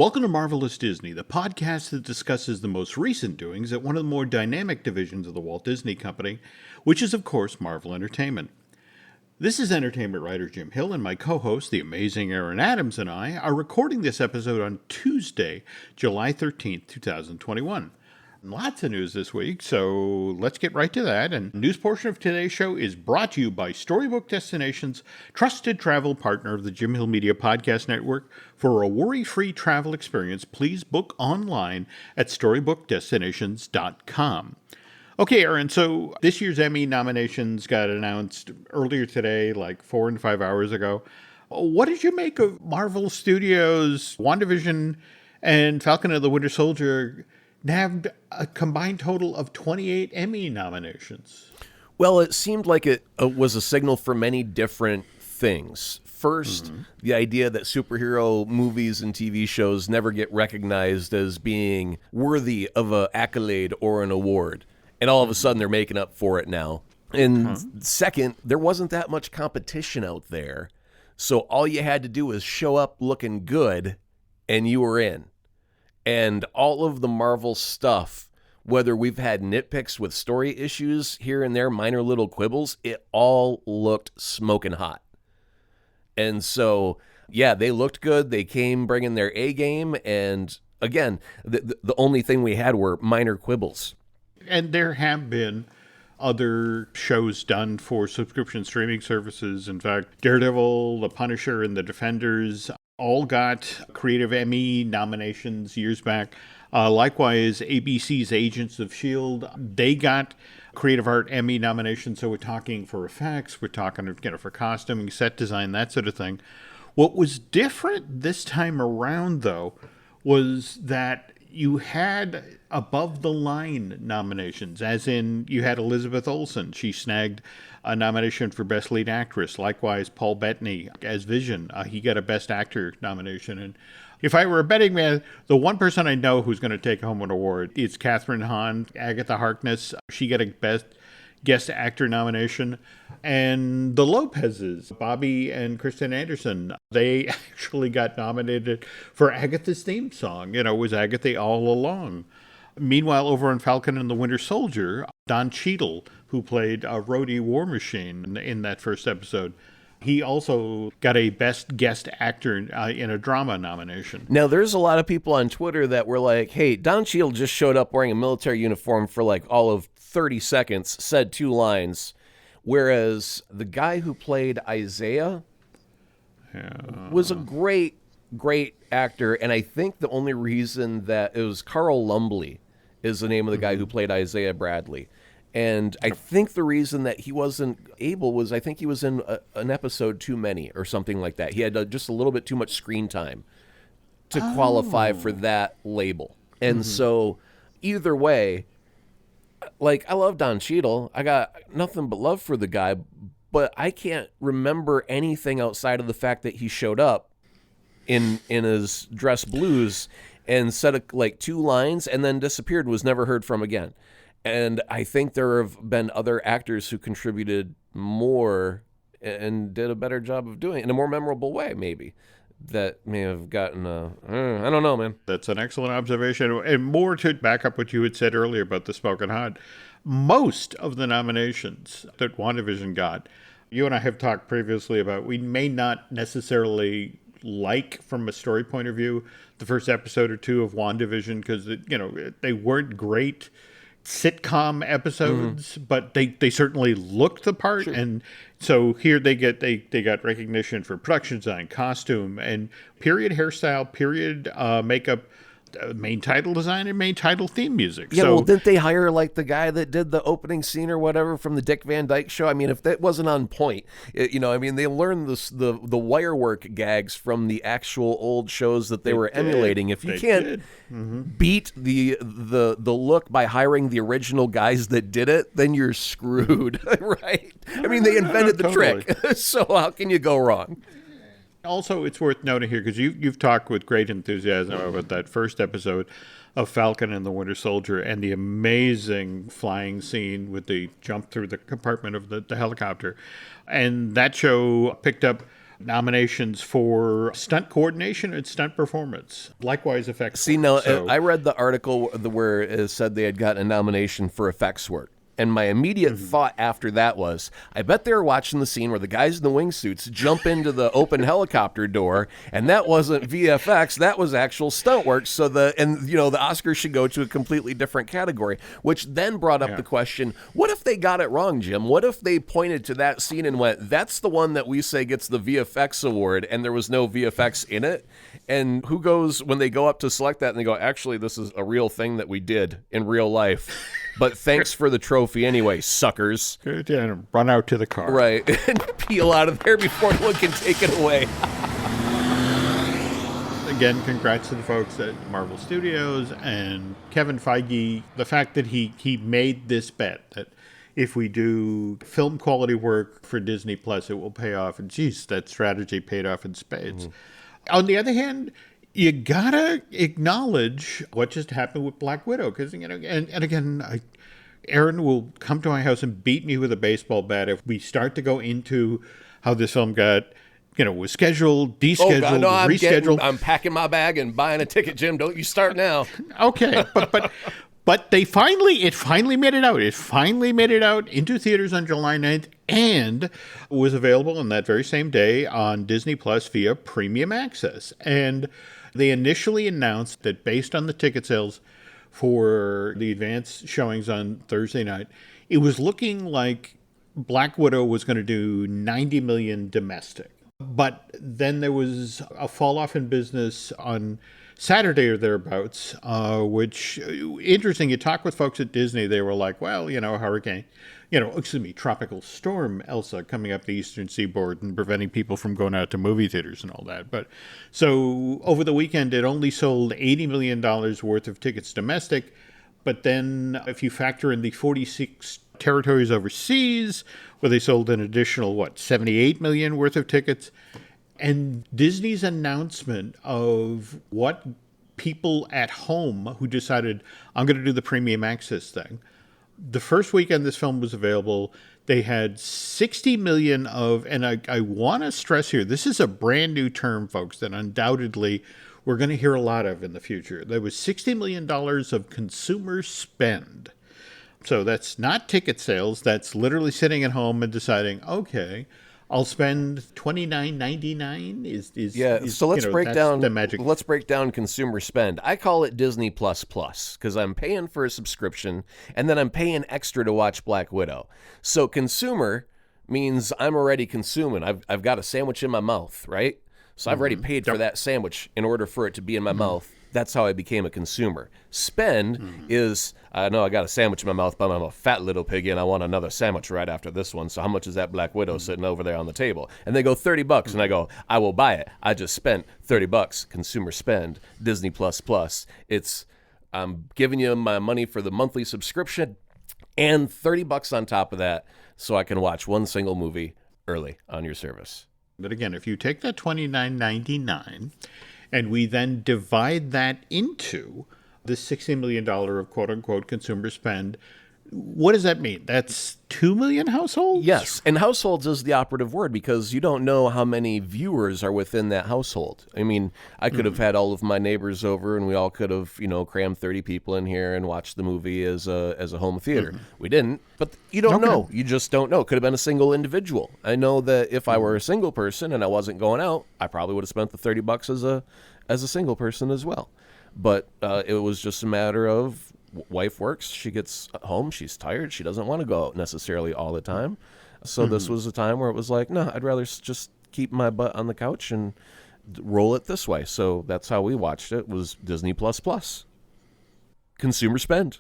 Welcome to Marvelous Disney, the podcast that discusses the most recent doings at one of the more dynamic divisions of the Walt Disney Company, which is, of course, Marvel Entertainment. This is entertainment writer Jim Hill, and my co-host, the amazing Aaron Adams, and I are recording this episode on Tuesday, July 13th, 2021. Lots of news this week, so let's get right to that. And the news portion of today's show is brought to you by Storybook Destinations, trusted travel partner of the Jim Hill Media Podcast Network. For a worry-free travel experience, please book online at StorybookDestinations.com. Okay, Aaron, so this year's Emmy nominations got announced earlier today, like 4 and 5 hours ago. What did you make of Marvel Studios' WandaVision and Falcon and the Winter Soldier nabbed a combined total of 28 Emmy nominations? Well, it seemed like it was a signal for many different things. First, the idea that superhero movies and TV shows never get recognized as being worthy of an accolade or an award. And all of a sudden, they're making up for it now. And second, there wasn't that much competition out there. So all you had to do was show up looking good, and you were in. And all of the Marvel stuff, whether we've had nitpicks with story issues here and there, minor little quibbles, it all looked smoking hot. And so, yeah, they looked good. They came bringing their A game. And again, the only thing we had were minor quibbles. And there have been other shows done for subscription streaming services. In fact, Daredevil, The Punisher, and The Defenders all got Creative Emmy nominations years back. Likewise, ABC's Agents of S.H.I.E.L.D., they got Creative Art Emmy nominations. So we're talking for effects, we're talking for costuming, set design, that sort of thing. What was different this time around, though, was that you had above-the-line nominations, as in you had Elizabeth Olsen. She snagged a nomination for Best Lead Actress. Likewise, Paul Bettany as Vision. He got a Best Actor nomination. And if I were a betting man, the one person I know who's going to take home an award is Catherine Hahn, Agatha Harkness. She got a Best Guest Actor nomination. And the Lopez's, Bobby and Kristen Anderson, they actually got nominated for Agatha's theme song. You know, it was Agatha all along. Meanwhile, over on Falcon and the Winter Soldier, Don Cheadle, who played Rhodey War Machine in that first episode, he also got a Best Guest Actor in a Drama nomination. Now, there's a lot of people on Twitter that were like, hey, Don Cheadle just showed up wearing a military uniform for like all of 30 seconds, said 2 lines, whereas the guy who played Isaiah was a great actor, and I think the only reason that it was Carl Lumbly is the name of the guy who played Isaiah Bradley. And I think the reason that he wasn't able was I think he was in an episode too many or something like that. He had just a little bit too much screen time to qualify for that label. And so either way, like, I love Don Cheadle. I got nothing but love for the guy, but I can't remember anything outside of the fact that he showed up in his dress blues and said like 2 lines and then disappeared, was never heard from again. And I think there have been other actors who contributed more and did a better job of doing it in a more memorable way, maybe, that may have gotten I don't know, man. That's an excellent observation. And more to back up what you had said earlier about the Smoking Hot, most of the nominations that WandaVision got, you and I have talked previously about, we may not necessarily like from a story point of view the first episode or 2 of WandaVision because, they weren't great sitcom episodes, but they certainly looked the part. Sure. And so here they got recognition for production design, costume, and period hairstyle, period makeup, main title design, and main title theme music. Yeah, well, didn't they hire like the guy that did the opening scene or whatever from the Dick Van Dyke Show? I mean, if that wasn't on point, they learned the wire work gags from the actual old shows that they were emulating. If you can't beat the look by hiring the original guys that did it, then you're screwed, right? I mean, they invented the trick, so how can you go wrong? Also, it's worth noting here, because you've talked with great enthusiasm about that first episode of Falcon and the Winter Soldier and the amazing flying scene with the jump through the compartment of the helicopter. And that show picked up nominations for stunt coordination and stunt performance. Likewise, effects. See, now, I read the article where it said they had gotten a nomination for effects work. And my immediate thought after that was, I bet they were watching the scene where the guys in the wingsuits jump into the open helicopter door, and that wasn't VFX, that was actual stunt work. So the Oscars should go to a completely different category, which then brought up the question, what if they got it wrong, Jim? What if they pointed to that scene and went, that's the one that we say gets the VFX award, and there was no VFX in it? And who goes, when they go up to select that, and they go, actually, this is a real thing that we did in real life. But thanks for the trophy anyway, suckers. Yeah, run out to the car. Right, and peel out of there before anyone can take it away. Again, congrats to the folks at Marvel Studios and Kevin Feige. The fact that he made this bet that if we do film quality work for Disney Plus, it will pay off. And geez, that strategy paid off in spades. On the other hand, you gotta acknowledge what just happened with Black Widow, because and again, Aaron will come to my house and beat me with a baseball bat if we start to go into how this film got, was scheduled, descheduled, rescheduled. I'm packing my bag and buying a ticket, Jim. Don't you start now? Okay, but it finally made it out. It finally made it out into theaters on July 9th and was available on that very same day on Disney Plus via Premium Access. And they initially announced that based on the ticket sales for the advanced showings on Thursday night, it was looking like Black Widow was going to do $90 million domestic. But then there was a fall off in business on Saturday or thereabouts, which, interesting, you talk with folks at Disney, they were like, well, tropical storm Elsa coming up the eastern seaboard and preventing people from going out to movie theaters and all that. But so over the weekend, it only sold $80 million worth of tickets domestic. But then if you factor in the 46 territories overseas, where they sold an additional, $78 million worth of tickets. And Disney's announcement of what people at home who decided, I'm going to do the premium access thing. The first weekend this film was available, they had 60 million of, and I want to stress here, this is a brand new term, folks, that undoubtedly we're going to hear a lot of in the future. There was $60 million of consumer spend. So that's not ticket sales. That's literally sitting at home and deciding, okay, I'll spend $29.99. So let's break down the magic. Let's break down consumer spend. I call it Disney Plus because I'm paying for a subscription and then I'm paying extra to watch Black Widow. So consumer means I'm already consuming. I've got a sandwich in my mouth, right? So I've already paid for that sandwich in order for it to be in my mouth. That's how I became a consumer. Spend is, I know I got a sandwich in my mouth, but I'm a fat little piggy and I want another sandwich right after this one. So how much is that Black Widow sitting over there on the table? And they go $30 and I go, I will buy it. I just spent $30. Consumer spend, Disney Plus. It's, I'm giving you my money for the monthly subscription and $30 on top of that so I can watch one single movie early on your service. But again, if you take that $29.99 and we then divide that into the $60 million of quote-unquote consumer spend, what does that mean? That's 2 million households? Yes, and households is the operative word because you don't know how many viewers are within that household. I mean, I could have had all of my neighbors over and we all could have, crammed 30 people in here and watched the movie as a home theater. We didn't, but you don't know. You just don't know. Could have been a single individual. I know that if I were a single person and I wasn't going out, I probably would have spent the $30 as a single person as well. But it was just a matter of wife works, she gets home, she's tired, she doesn't want to go out necessarily all the time. So this was a time where it was like, no, I'd rather just keep my butt on the couch and roll it this way. So that's how we watched it, was Disney Plus. Consumer spend.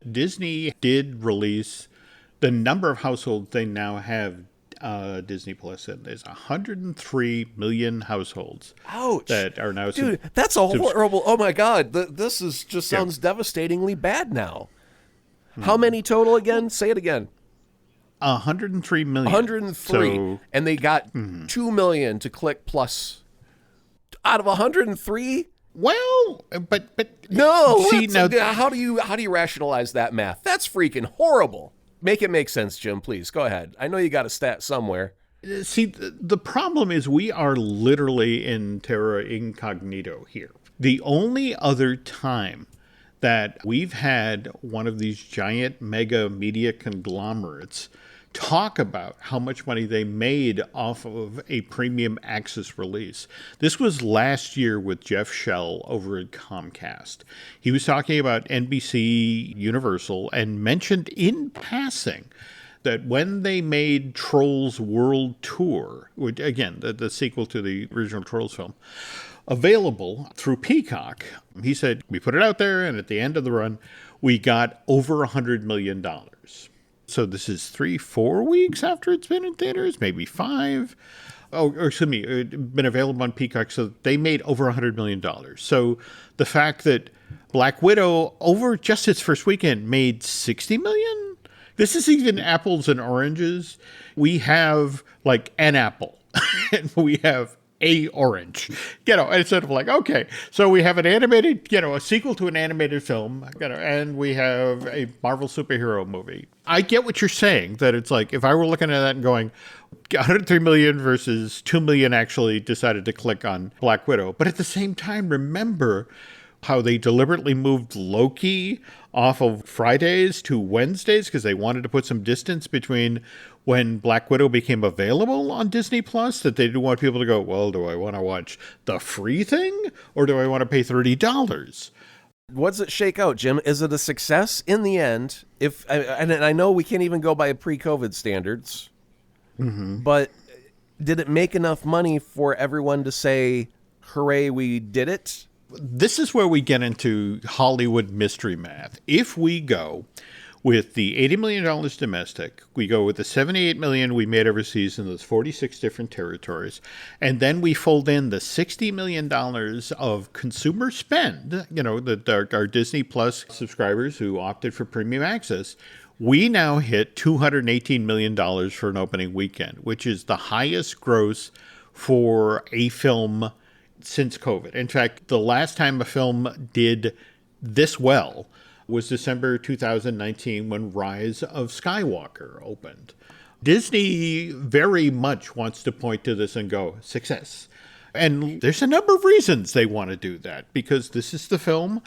Disney did release the number of households they now have Disney Plus, and there's 103 million households. Ouch. That are now. Dude, that's a horrible. Oh my God, this is just sounds devastatingly bad now. How many total again? Say it again. 103 million. 103, and they got 2 million to click plus. Out of 103. Well, but no. See, now, how do you rationalize that math? That's freaking horrible. Make it make sense, Jim, please. Go ahead. I know you got a stat somewhere. See, the problem is we are literally in terra incognito here. The only other time that we've had one of these giant mega media conglomerates talk about how much money they made off of a premium access release. This was last year with Jeff Shell over at Comcast. He was talking about NBC Universal and mentioned in passing that when they made Trolls World Tour, which again, the sequel to the original Trolls film, available through Peacock, he said, we put it out there, and at the end of the run, we got over $100 million. So this is 3-4 weeks after it's been in theaters, maybe 5. Oh, or excuse me, it been available on Peacock, so they made over $100 million. So the fact that Black Widow, over just its first weekend, made $60 million? This is even apples and oranges. We have like an apple, and we have a orange, instead of like, okay, so we have an animated, a sequel to an animated film, and we have a Marvel superhero movie. I get what you're saying, that it's like, if I were looking at that and going, 103 million versus 2 million actually decided to click on Black Widow. But at the same time, remember how they deliberately moved Loki off of Fridays to Wednesdays because they wanted to put some distance between when Black Widow became available on Disney Plus, that they didn't want people to go, well, do I want to watch the free thing or do I want to pay $30? What does it shake out, Jim? Is it a success in the end? And I know we can't even go by pre-COVID standards, but did it make enough money for everyone to say, hooray, we did it? This is where we get into Hollywood mystery math. If we go with the $80 million domestic, we go with the $78 million we made overseas in those 46 different territories, and then we fold in the $60 million of consumer spend, our Disney Plus subscribers who opted for premium access, we now hit $218 million for an opening weekend, which is the highest gross for a film since COVID. In fact, the last time a film did this well was December 2019 when Rise of Skywalker opened. Disney very much wants to point to this and go, success. And there's a number of reasons they want to do that, because this is the film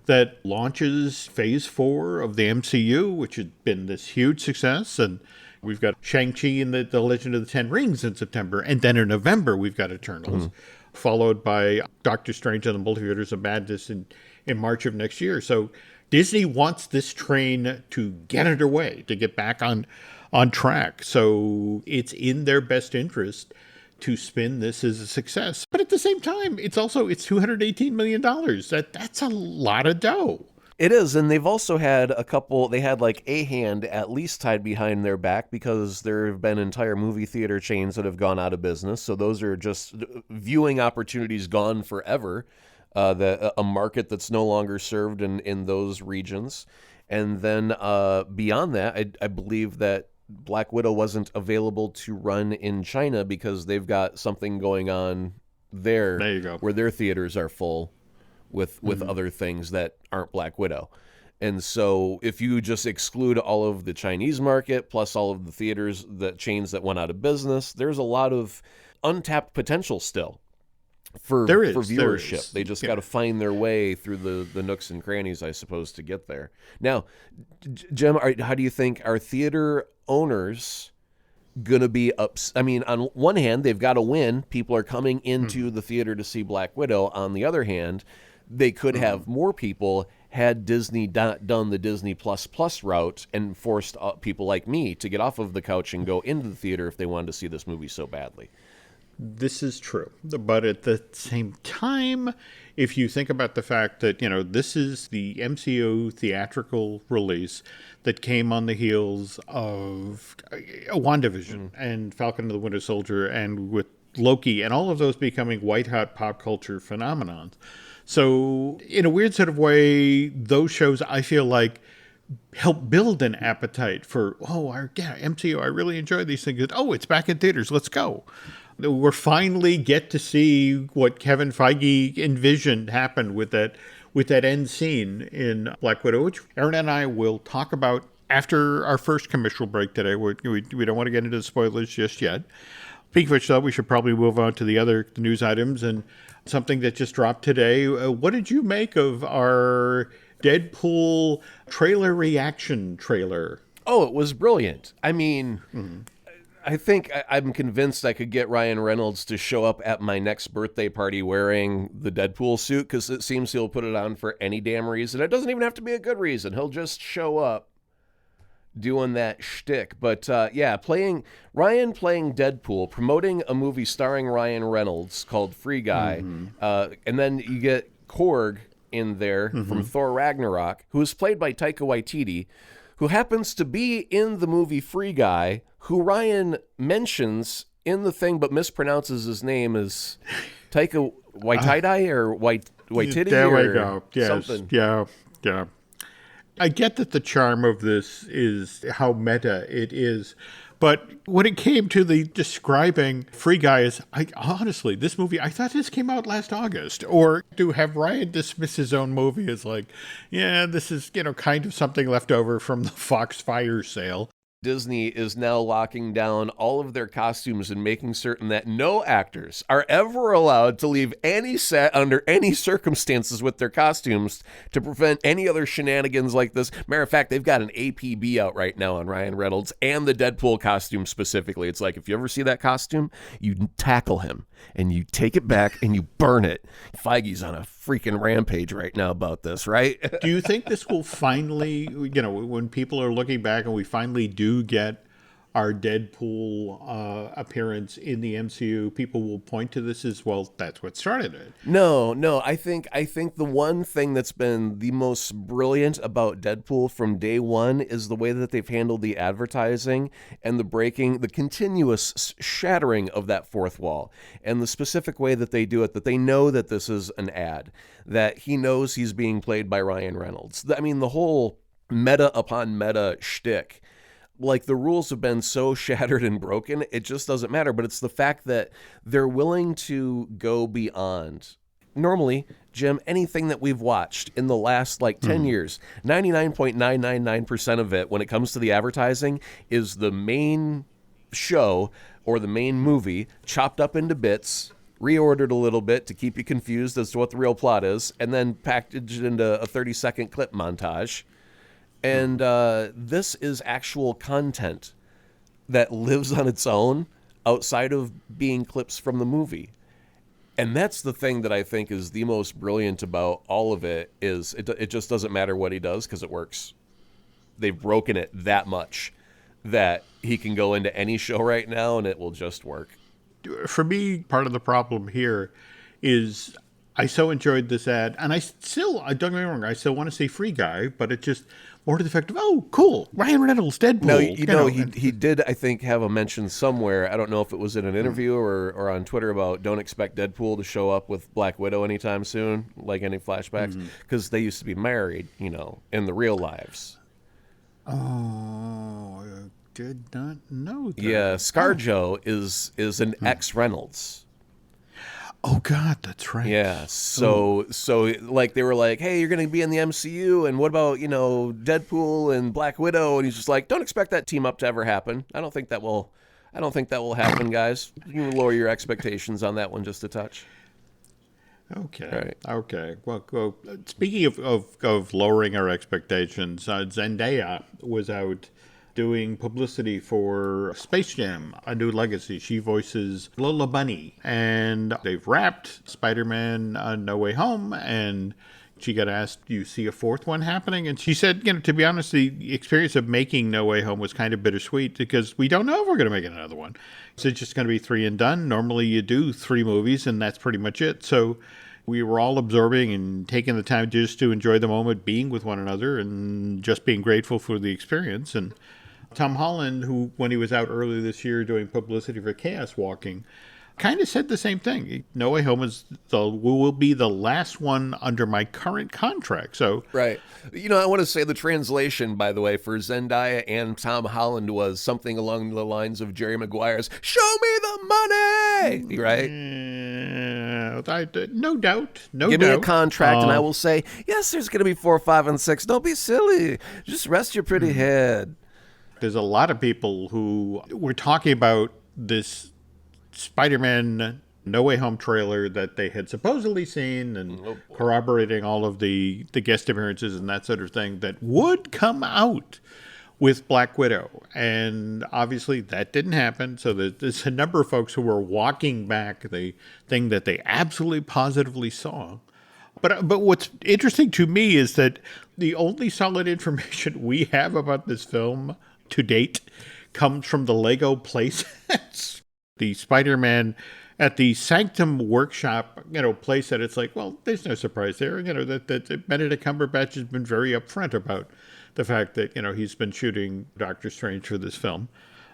that launches Phase 4 of the MCU, which has been this huge success. And we've got Shang-Chi and the Legend of the Ten Rings in September. And then in November, we've got Eternals, followed by Doctor Strange and the Multiverse of Madness in March of next year. So Disney wants this train to get underway, to get back on track. So it's in their best interest to spin this as a success. But at the same time, it's $218 million. That's a lot of dough. It is, and they've also had they had like a hand at least tied behind their back because there have been entire movie theater chains that have gone out of business. So those are just viewing opportunities gone forever. A market that's no longer served in those regions. And then beyond that, I believe that Black Widow wasn't available to run in China because they've got something going on there. There you go. Where their theaters are full with other things that aren't Black Widow. And so if you just exclude all of the Chinese market plus all of the theaters, the chains that went out of business, there's a lot of untapped potential still for viewership. They just got to find their way through the nooks and crannies, I suppose, to get there. Now, Jim, how do you think are theater owners going to be I mean, on one hand, they've got to win. People are coming into the theater to see Black Widow. On the other hand, they could have more people had Disney done the Disney Plus route and forced people like me to get off of the couch and go into the theater if they wanted to see this movie so badly. This is true. But at the same time, if you think about the fact that, this is the MCU theatrical release that came on the heels of WandaVision and Falcon and the Winter Soldier and with Loki and all of those becoming white-hot pop culture phenomenons. So in a weird sort of way, those shows, I feel like, help build an appetite for, MCU, I really enjoy these things. It's back in theaters, let's go. We're finally get to see what Kevin Feige envisioned happened with that end scene in Black Widow, which Aaron and I will talk about After our first commercial break today, we don't want to get into the spoilers just yet. Speaking of which, though, we should probably move on to the news items and something that just dropped today. What did you make of our Deadpool trailer reaction trailer? Oh, it was brilliant. I mean, I think I'm convinced I could get Ryan Reynolds to show up at my next birthday party wearing the Deadpool suit, because it seems he'll put it on for any damn reason. It doesn't even have to be a good reason. He'll just show up doing that shtick. But Ryan playing Deadpool, promoting a movie starring Ryan Reynolds called Free Guy, and then you get Korg in there from Thor Ragnarok, who is played by Taika Waititi, who happens to be in the movie Free Guy, who Ryan mentions in the thing but mispronounces his name as Taika Waititi or Waititi. There or we go. Yes. Something. Yeah. I get that the charm of this is how meta it is. But when it came to the describing Free Guy, honestly, this movie, I thought this came out last August. Or to have Ryan dismiss his own movie as like, yeah, this is, kind of something left over from the Fox fire sale. Disney is now locking down all of their costumes and making certain that no actors are ever allowed to leave any set under any circumstances with their costumes to prevent any other shenanigans like this. Matter of fact, they've got an APB out right now on Ryan Reynolds and the Deadpool costume specifically. It's like, if you ever see that costume, you tackle him and you take it back and you burn it. Feige's on a freaking rampage right now about this, right? Do you think this will finally, when people are looking back and we finally do get our Deadpool appearance in the MCU, people will point to this as, well, that's what started it? No. I think the one thing that's been the most brilliant about Deadpool from day one is the way that they've handled the advertising and the continuous shattering of that fourth wall, and the specific way that they do it, that they know that this is an ad, that he knows he's being played by Ryan Reynolds. I mean, the whole meta upon meta shtick, like, the rules have been so shattered and broken, it just doesn't matter. But it's the fact that they're willing to go beyond. Normally, Jim, anything that we've watched in the last 10 years, 99.999% of it, when it comes to the advertising, is the main show or the main movie chopped up into bits, reordered a little bit to keep you confused as to what the real plot is, and then packaged into a 30-second clip montage. And this is actual content that lives on its own outside of being clips from the movie. And that's the thing that I think is the most brilliant about all of it, is it just doesn't matter what he does because it works. They've broken it that much that he can go into any show right now and it will just work. For me, part of the problem here is I so enjoyed this ad, and don't get me wrong, I still want to see Free Guy, but it just more to the effect of, oh, cool, Ryan Reynolds, Deadpool. No, he did, I think, have a mention somewhere. I don't know if it was in an interview or on Twitter about don't expect Deadpool to show up with Black Widow anytime soon, like any flashbacks, because they used to be married, in the real lives. Oh, I did not know that. Yeah, ScarJo is an ex-Reynolds. Oh God, that's right. Yeah. So they were like, hey, you're going to be in the MCU, and what about, Deadpool and Black Widow? And he's just like, don't expect that team up to ever happen. I don't think that will happen, guys. You can lower your expectations on that one just a touch. Okay. Right. Okay. Well, speaking of lowering our expectations, Zendaya was out doing publicity for Space Jam: A New Legacy. She voices Lola Bunny, and they've wrapped Spider-Man No Way Home, and she got asked, do you see a fourth one happening? And she said, to be honest, the experience of making No Way Home was kind of bittersweet because we don't know if we're going to make another one. So it's just going to be 3 and done. Normally you do 3 movies and that's pretty much it. So we were all absorbing and taking the time just to enjoy the moment, being with one another and just being grateful for the experience. And Tom Holland, who, when he was out earlier this year doing publicity for Chaos Walking, kind of said the same thing. No Way Home will be the last one under my current contract. So right. I want to say the translation, by the way, for Zendaya and Tom Holland was something along the lines of Jerry Maguire's "Show me the money," right? no doubt. Give me a contract and I will say, yes, there's going to be 4, 5, and 6. Don't be silly. Just rest your pretty head. There's a lot of people who were talking about this Spider-Man No Way Home trailer that they had supposedly seen and corroborating all of the guest appearances and that sort of thing that would come out with Black Widow. And obviously that didn't happen. So there's a number of folks who were walking back the thing that they absolutely positively saw. But what's interesting to me is that the only solid information we have about this film to date comes from the Lego playsets. The Spider-Man at the Sanctum Workshop, playset. It's like, well, there's no surprise there. That Benedict Cumberbatch has been very upfront about the fact that, he's been shooting Doctor Strange for this film.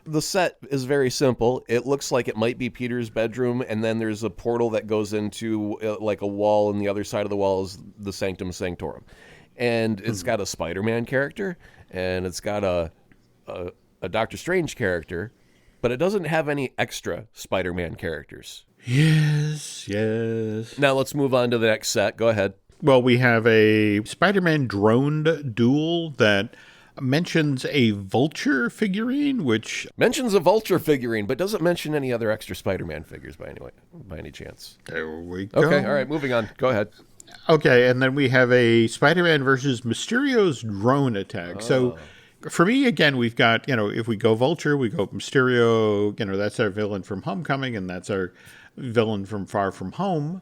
The set is very simple. It looks like it might be Peter's bedroom, and then there's a portal that goes into like a wall, and the other side of the wall is the Sanctum Sanctorum. And it's got a Spider-Man character, and it's got a Doctor Strange character, but it doesn't have any extra Spider-Man characters. Yes. Now let's move on to the next set. Go ahead. Well, we have a Spider-Man droned duel that mentions a Vulture figurine, which... Mentions a Vulture figurine, but doesn't mention any other extra Spider-Man figures by any chance. There we go. Okay, all right, moving on. Go ahead. Okay, and then we have a Spider-Man versus Mysterio's drone attack. Oh. So... For me, again, we've got, if we go Vulture, we go Mysterio, that's our villain from Homecoming, and that's our villain from Far From Home.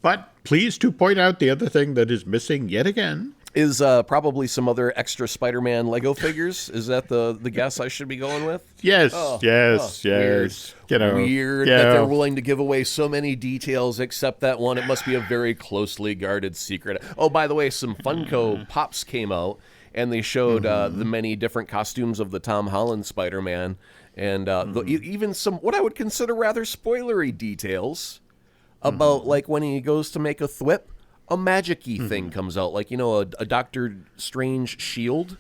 But pleased to point out the other thing that is missing yet again. Is probably some other extra Spider-Man Lego figures. Is that the guess I should be going with? Yes. Weird that they're willing to give away so many details except that one. It must be a very closely guarded secret. Oh, by the way, some Funko Pops came out. And they showed the many different costumes of the Tom Holland Spider-Man, and even some what I would consider rather spoilery details about like when he goes to make a thwip, a magic-y thing comes out, like a Doctor Strange shield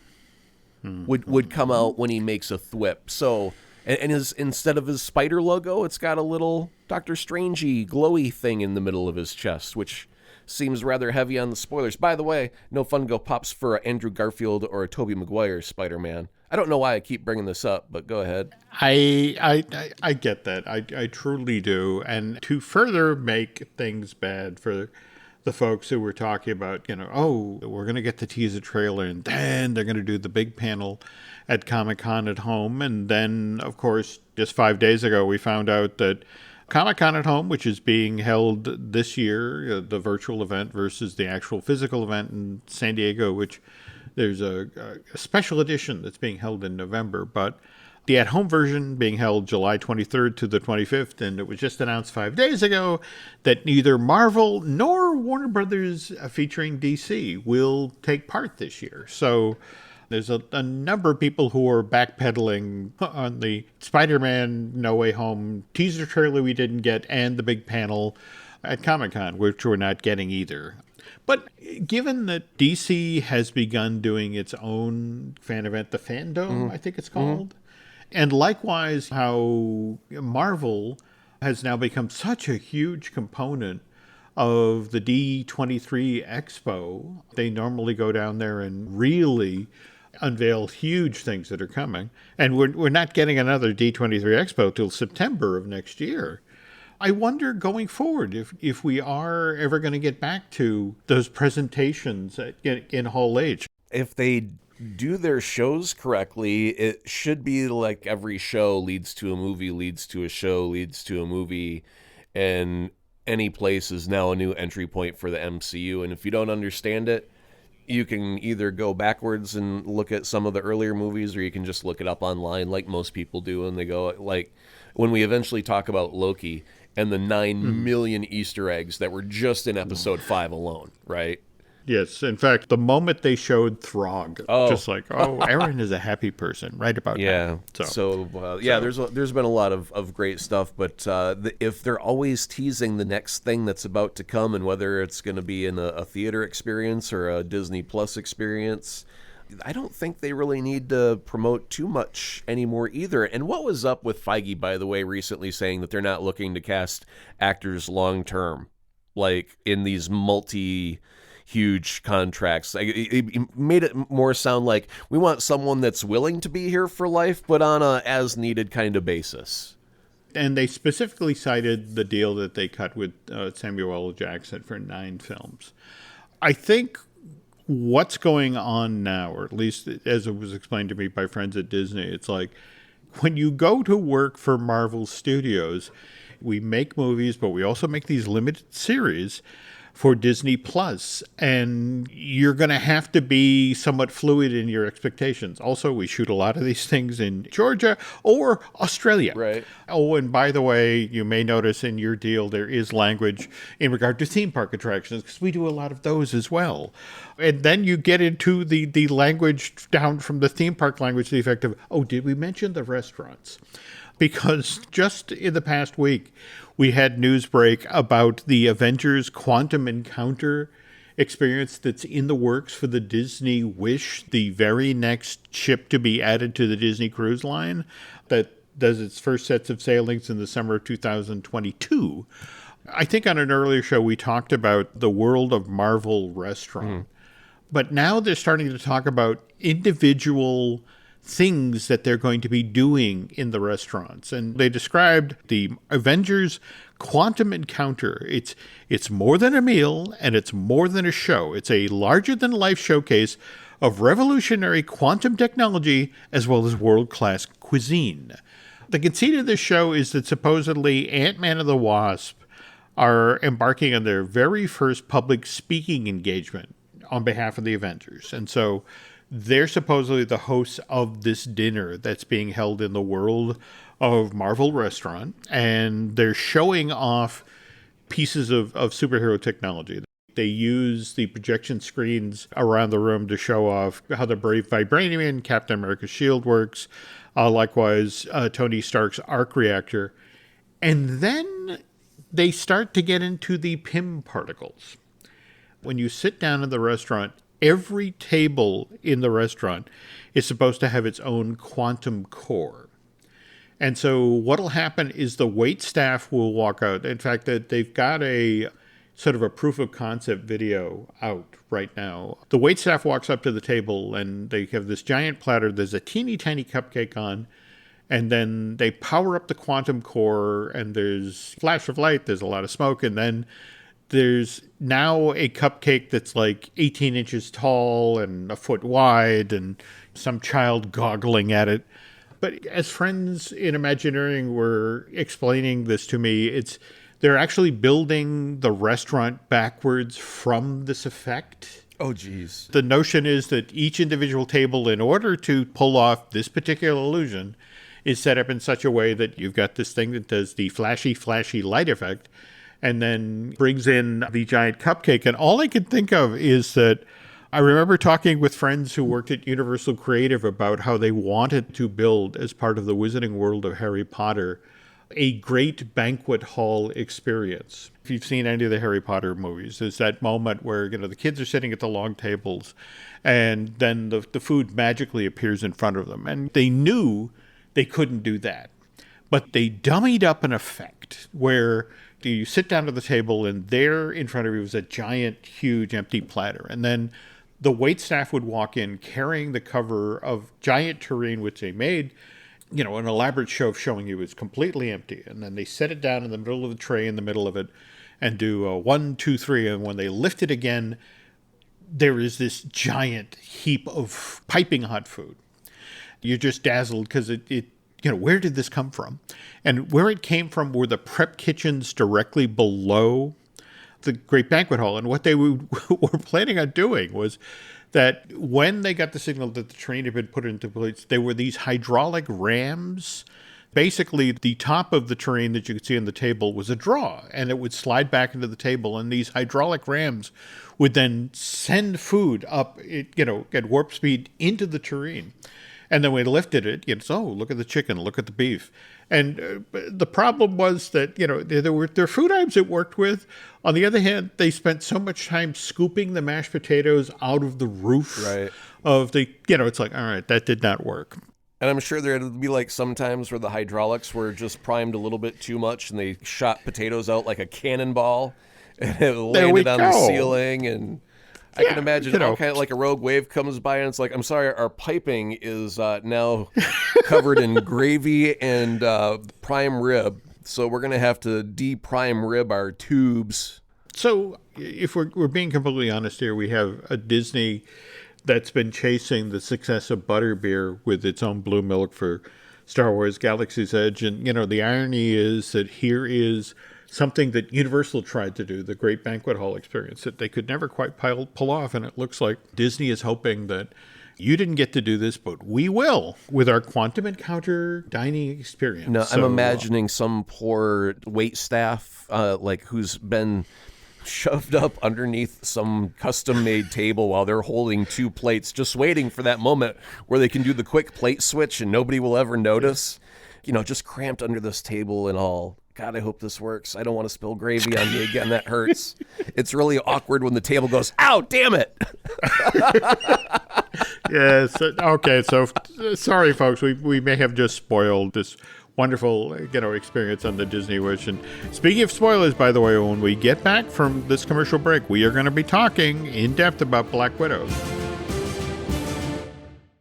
would come out when he makes a thwip. So and instead of his spider logo, it's got a little Doctor Strangey glowy thing in the middle of his chest, which seems rather heavy on the spoilers. By the way, no Funko Pops for Andrew Garfield or a Tobey Maguire Spider-Man. I don't know why I keep bringing this up, but go ahead. I get that. I truly do. And to further make things bad for the folks who were talking about, we're going to get the teaser trailer and then they're going to do the big panel at Comic-Con at Home. And then, of course, just 5 days ago, we found out that Comic-Con at Home, which is being held this year, the virtual event versus the actual physical event in San Diego, which there's a special edition that's being held in November, but the at-home version being held July 23rd to the 25th, and it was just announced 5 days ago that neither Marvel nor Warner Brothers featuring DC will take part this year. So there's a number of people who are backpedaling on the Spider-Man No Way Home teaser trailer we didn't get and the big panel at Comic-Con, which we're not getting either. But given that DC has begun doing its own fan event, the Fandom, I think it's called, and likewise how Marvel has now become such a huge component of the D23 Expo. They normally go down there and really unveil huge things that are coming. And we're not getting another D23 Expo till September of next year. I wonder going forward if we are ever going to get back to those presentations in Hall H. If they do their shows correctly, it should be like every show leads to a movie, leads to a show, leads to a movie, and any place is now a new entry point for the MCU. And if you don't understand it, you can either go backwards and look at some of the earlier movies, or you can just look it up online like most people do, and they go, like, when we eventually talk about Loki and the 9 million Easter eggs that were just in episode 5 alone, right? Yes. In fact, the moment they showed Throg, just like, Aaron is a happy person, right about now. There's been a lot of great stuff, but if they're always teasing the next thing that's about to come, and whether it's going to be in a theater experience or a Disney Plus experience, I don't think they really need to promote too much anymore either. And what was up with Feige, by the way, recently saying that they're not looking to cast actors long term? like in these huge contracts. Like, it made it more sound like we want someone that's willing to be here for life, but on a as needed kind of basis. And they specifically cited the deal that they cut with Samuel L. Jackson for 9 films. I think what's going on now, or at least as it was explained to me by friends at Disney, it's like when you go to work for Marvel Studios, we make movies, but we also make these limited series for Disney Plus, and you're going to have to be somewhat fluid in your expectations. Also, we shoot a lot of these things in Georgia or Australia. Right. Oh, and by the way, you may notice in your deal there is language in regard to theme park attractions, because we do a lot of those as well. And then you get into the language down from the theme park language to the effect of, oh, did we mention the restaurants? Because just in the past week, we had news break about the Avengers Quantum Encounter experience that's in the works for the Disney Wish, the very next ship to be added to the Disney Cruise Line that does its first sets of sailings in the summer of 2022. I think on an earlier show we talked about the World of Marvel restaurant. But now they're starting to talk about individual things that they're going to be doing in the restaurants. And they described the Avengers Quantum Encounter. It's more than a meal, and it's more than a show. It's a larger-than-life showcase of revolutionary quantum technology as well as world-class cuisine. The conceit of this show is that supposedly Ant-Man and the Wasp are embarking on their very first public speaking engagement on behalf of the Avengers. And so they're supposedly the hosts of this dinner that's being held in the World of Marvel restaurant, and they're showing off pieces of superhero technology. They use the projection screens around the room to show off how the brave vibranium in Captain America's shield works, likewise Tony Stark's arc reactor. And then they start to get into the Pym particles. When you sit down in the restaurant, every table in the restaurant is supposed to have its own quantum core. And so what'll happen is the wait staff will walk out. In fact, that they've got a sort of a proof of concept video out right now. The wait staff walks up to the table and they have this giant platter. There's a teeny tiny cupcake on, and then they power up the quantum core, and there's flash of light, there's a lot of smoke, and then there's now a cupcake that's like 18 inches tall and a foot wide, and some child goggling at it. But as friends in Imagineering were explaining this to me, they're actually building the restaurant backwards from this effect. Oh, geez. The notion is that each individual table, in order to pull off this particular illusion, is set up in such a way that you've got this thing that does the flashy light effect, and then brings in the giant cupcake. And all I can think of is that I remember talking with friends who worked at Universal Creative about how they wanted to build, as part of the Wizarding World of Harry Potter, a great banquet hall experience. If you've seen any of the Harry Potter movies, there's that moment where, the kids are sitting at the long tables, and then the food magically appears in front of them. And they knew they couldn't do that. But they dummied up an effect where you sit down at the table and there in front of you was a giant, huge, empty platter. And then the waitstaff would walk in carrying the cover of giant tureen, which they made, an elaborate show of showing you it's completely empty. And then they set it down in the middle of the tray in the middle of it and do a 1, 2, 3. And when they lift it again, there is this giant heap of piping hot food. You're just dazzled because where did this come from? And where it came from were the prep kitchens directly below the Great Banquet Hall. And what they were planning on doing was that when they got the signal that the train had been put into place, there were these hydraulic rams. Basically, the top of the train that you could see on the table was a draw, and it would slide back into the table, and these hydraulic rams would then send food up, at warp speed into the tureen. And then we lifted it, look at the chicken, look at the beef. And the problem was that, there were food items it worked with. On the other hand, they spent so much time scooping the mashed potatoes out of the roof of the, it's like, all right, that did not work. And I'm sure there would be like some times where the hydraulics were just primed a little bit too much and they shot potatoes out like a cannonball. and it There we landed on the go. ceiling, and I can imagine all kind of like a rogue wave comes by and it's like, I'm sorry, our piping is now covered in gravy and prime rib, so we're gonna have to de-prime rib our tubes. So if we're being completely honest here, we have a Disney that's been chasing the success of Butterbeer with its own blue milk for Star Wars Galaxy's Edge. And, the irony is that here is something that Universal tried to do, the Great Banquet Hall experience, that they could never quite pull off. And it looks like Disney is hoping that you didn't get to do this, but we will with our Quantum Encounter dining experience. No, I'm imagining some poor wait staff, who's been shoved up underneath some custom-made table while they're holding two plates, just waiting for that moment where they can do the quick plate switch and nobody will ever notice. Just cramped under this table and all. God, I hope this works. I don't want to spill gravy on me again. That hurts. It's really awkward when the table goes, ow, damn it. Yes. Okay. So sorry, folks. We may have just spoiled this wonderful, experience on the Disney Wish. And speaking of spoilers, by the way, when we get back from this commercial break, we are going to be talking in depth about Black Widow.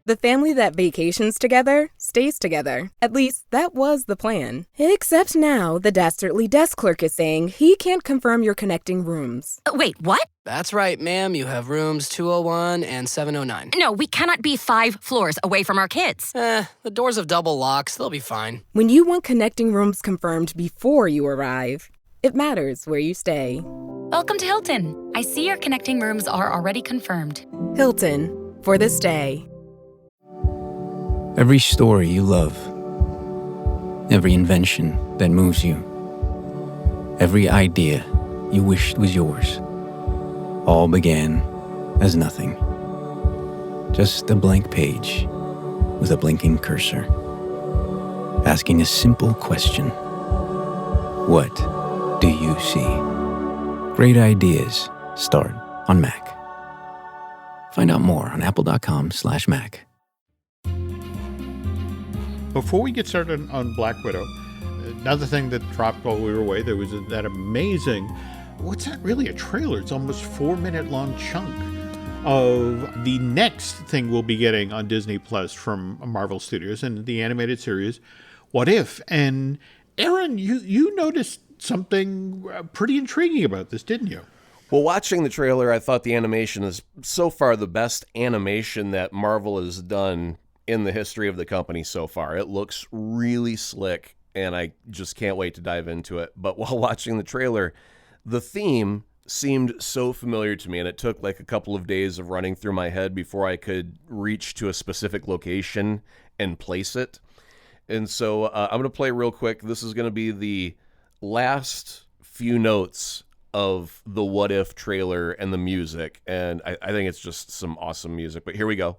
The family that vacations together stays together. At least, that was the plan. Except now, the dastardly desk clerk is saying he can't confirm your connecting rooms. Wait, what? That's right, ma'am. You have rooms 201 and 709. No, we cannot be 5 floors away from our kids. The doors have double locks. They'll be fine. When you want connecting rooms confirmed before you arrive, it matters where you stay. Welcome to Hilton. I see your connecting rooms are already confirmed. Hilton, for the stay. Every story you love, every invention that moves you, every idea you wished was yours, all began as nothing. Just a blank page with a blinking cursor, asking a simple question. What do you see? Great ideas start on Mac. Find out more on apple.com/Mac. Before we get started on Black Widow, another thing that dropped while we were away, there was that amazing, what's that really, a trailer? It's almost 4-minute long chunk of the next thing we'll be getting on Disney Plus from Marvel Studios and the animated series, What If? And Aaron, you noticed something pretty intriguing about this, didn't you? Well, watching the trailer, I thought the animation is so far the best animation that Marvel has done in the history of the company so far. It looks really slick, and I just can't wait to dive into it. But while watching the trailer, the theme seemed so familiar to me, and it took like a couple of days of running through my head before I could reach to a specific location and place it. And so I'm going to play real quick. This is going to be the last few notes of the What If trailer and the music, and I think it's just some awesome music. But here we go.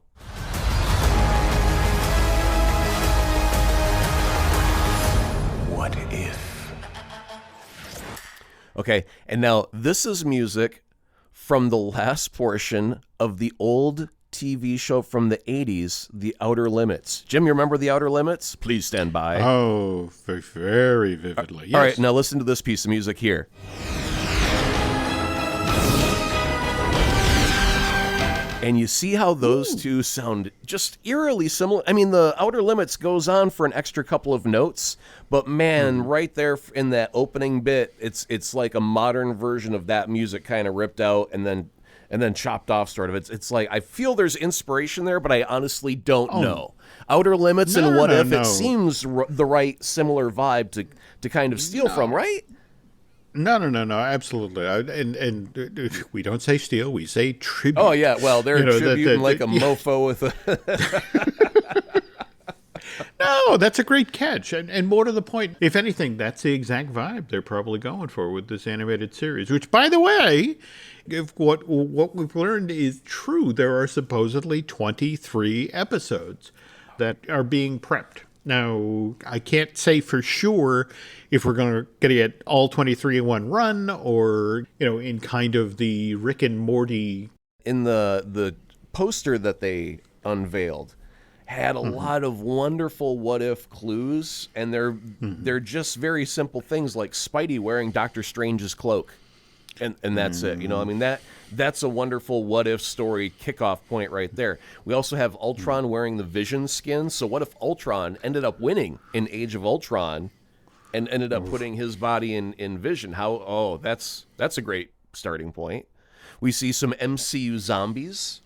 What if? Okay, and now this is music from the last portion of the old TV show from the 80s, The Outer Limits. Jim, you remember The Outer Limits? Please stand by. Oh, very vividly. Yes. All right, now listen to this piece of music here. And you see how those two sound just eerily similar. I mean, The Outer Limits goes on for an extra couple of notes, but man, right there in that opening bit, it's like a modern version of that music kind of ripped out and then chopped off, sort of. It's like I feel there's inspiration there, but I honestly don't know. Outer Limits and What If, it seems the right similar vibe to kind of steal from, right? No, absolutely. And we don't say steal, we say tribute. Oh, yeah, well, they're tributing like a mofo with a... No, that's a great catch. And more to the point, if anything, that's the exact vibe they're probably going for with this animated series, which, by the way, if what we've learned is true, there are supposedly 23 episodes that are being prepped. Now, I can't say for sure if we're going to get all 23 in one run or, in kind of the Rick and Morty. In the poster that they unveiled had a lot of wonderful what if clues, and they're just very simple things like Spidey wearing Doctor Strange's cloak. And that's it. You know, I mean, that's a wonderful what if story kickoff point right there. We also have Ultron wearing the Vision skin. So what if Ultron ended up winning in Age of Ultron and ended up putting his body in Vision? That's a great starting point. We see some MCU zombies.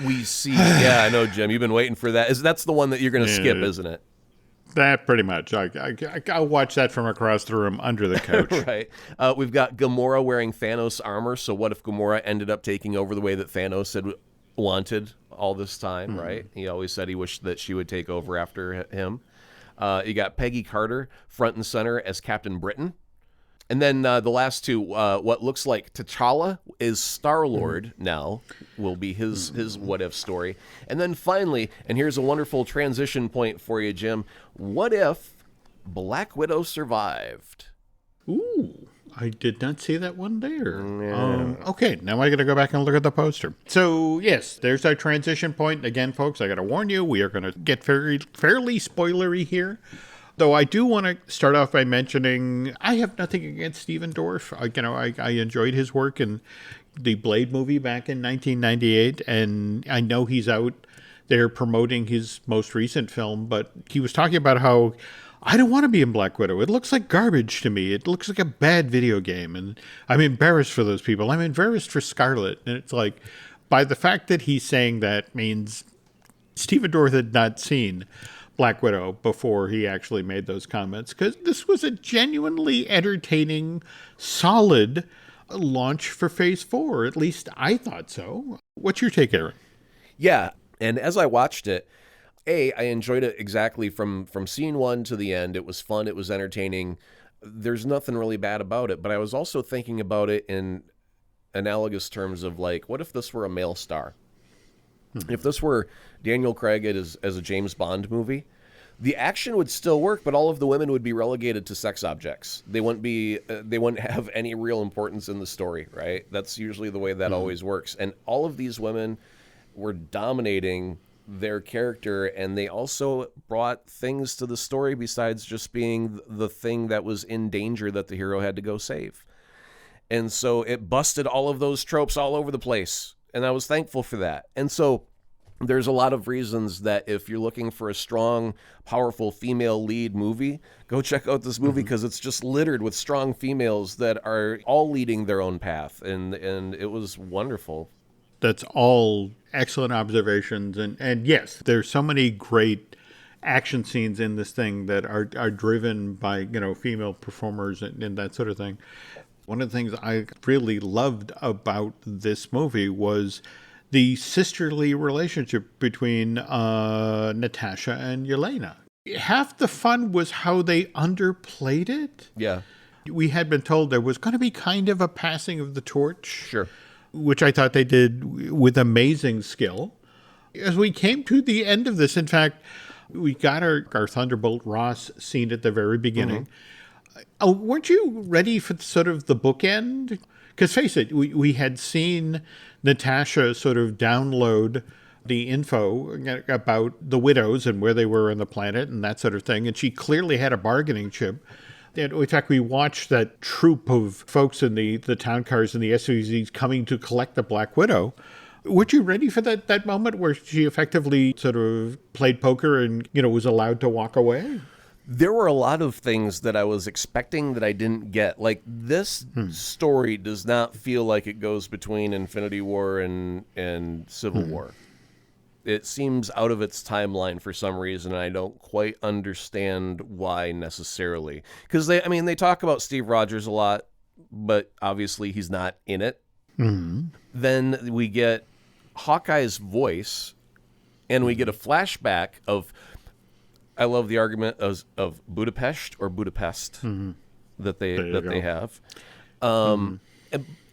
We see, yeah, I know, Jim, you've been waiting for that. That's the one that you're going to skip, isn't it? That pretty much. I'll watch that from across the room under the couch. Right. We've got Gamora wearing Thanos armor. So what if Gamora ended up taking over the way that Thanos had wanted all this time, right? He always said he wished that she would take over after him. You got Peggy Carter front and center as Captain Britain. And then the last two, what looks like T'Challa is Star-Lord now, will be his what-if story. And then finally, and here's a wonderful transition point for you, Jim, what if Black Widow survived? Ooh, I did not see that one there. Okay, now I got to go back and look at the poster. So, yes, there's our transition point. Again, folks, I got to warn you, we are going to get fairly spoilery here. Though I do want to start off by mentioning I have nothing against Stephen Dorff. I enjoyed his work in the Blade movie back in 1998, and I know he's out there promoting his most recent film, but he was talking about how I don't want to be in Black Widow. It looks like garbage to me. It looks like a bad video game, and I'm embarrassed for those people. I'm embarrassed for Scarlett, and it's like, by the fact that he's saying that means Stephen Dorff had not seen Black Widow before he actually made those comments, because this was a genuinely entertaining, solid launch for Phase 4. At least I thought so. What's your take, Aaron? Yeah, and as I watched it, I enjoyed it exactly from scene one to the end. It was fun. It was entertaining. There's nothing really bad about it, but I was also thinking about it in analogous terms of, like, what if this were a male star? If this were Daniel Craig as a James Bond movie, the action would still work, but all of the women would be relegated to sex objects. They wouldn't have any real importance in the story, right? That's usually the way that always works. And all of these women were dominating their character, and they also brought things to the story besides just being the thing that was in danger that the hero had to go save. And so it busted all of those tropes all over the place. And I was thankful for that. And so there's a lot of reasons that if you're looking for a strong, powerful female lead movie, go check out this movie, because it's just littered with strong females that are all leading their own path. And it was wonderful. That's all excellent observations. And yes, there's so many great action scenes in this thing that are driven by, female performers and that sort of thing. One of the things I really loved about this movie was the sisterly relationship between Natasha and Yelena. Half the fun was how they underplayed it. Yeah. We had been told there was going to be kind of a passing of the torch. Sure. Which I thought they did with amazing skill. As we came to the end of this, in fact, we got our Thunderbolt Ross scene at the very beginning. Oh, weren't you ready for sort of the bookend? Because face it, we had seen Natasha sort of download the info about the widows and where they were on the planet and that sort of thing. And she clearly had a bargaining chip. And in fact, we watched that troop of folks in the town cars and the SUVs coming to collect the Black Widow. Weren't you ready for that moment where she effectively sort of played poker and, was allowed to walk away? There were a lot of things that I was expecting that I didn't get. Like, this story does not feel like it goes between Infinity War and Civil War. It seems out of its timeline for some reason, and I don't quite understand why necessarily. Because they talk about Steve Rogers a lot, but obviously he's not in it. Then we get Hawkeye's voice, and we get a flashback of, I love the argument of Budapest or Budapest that they have. And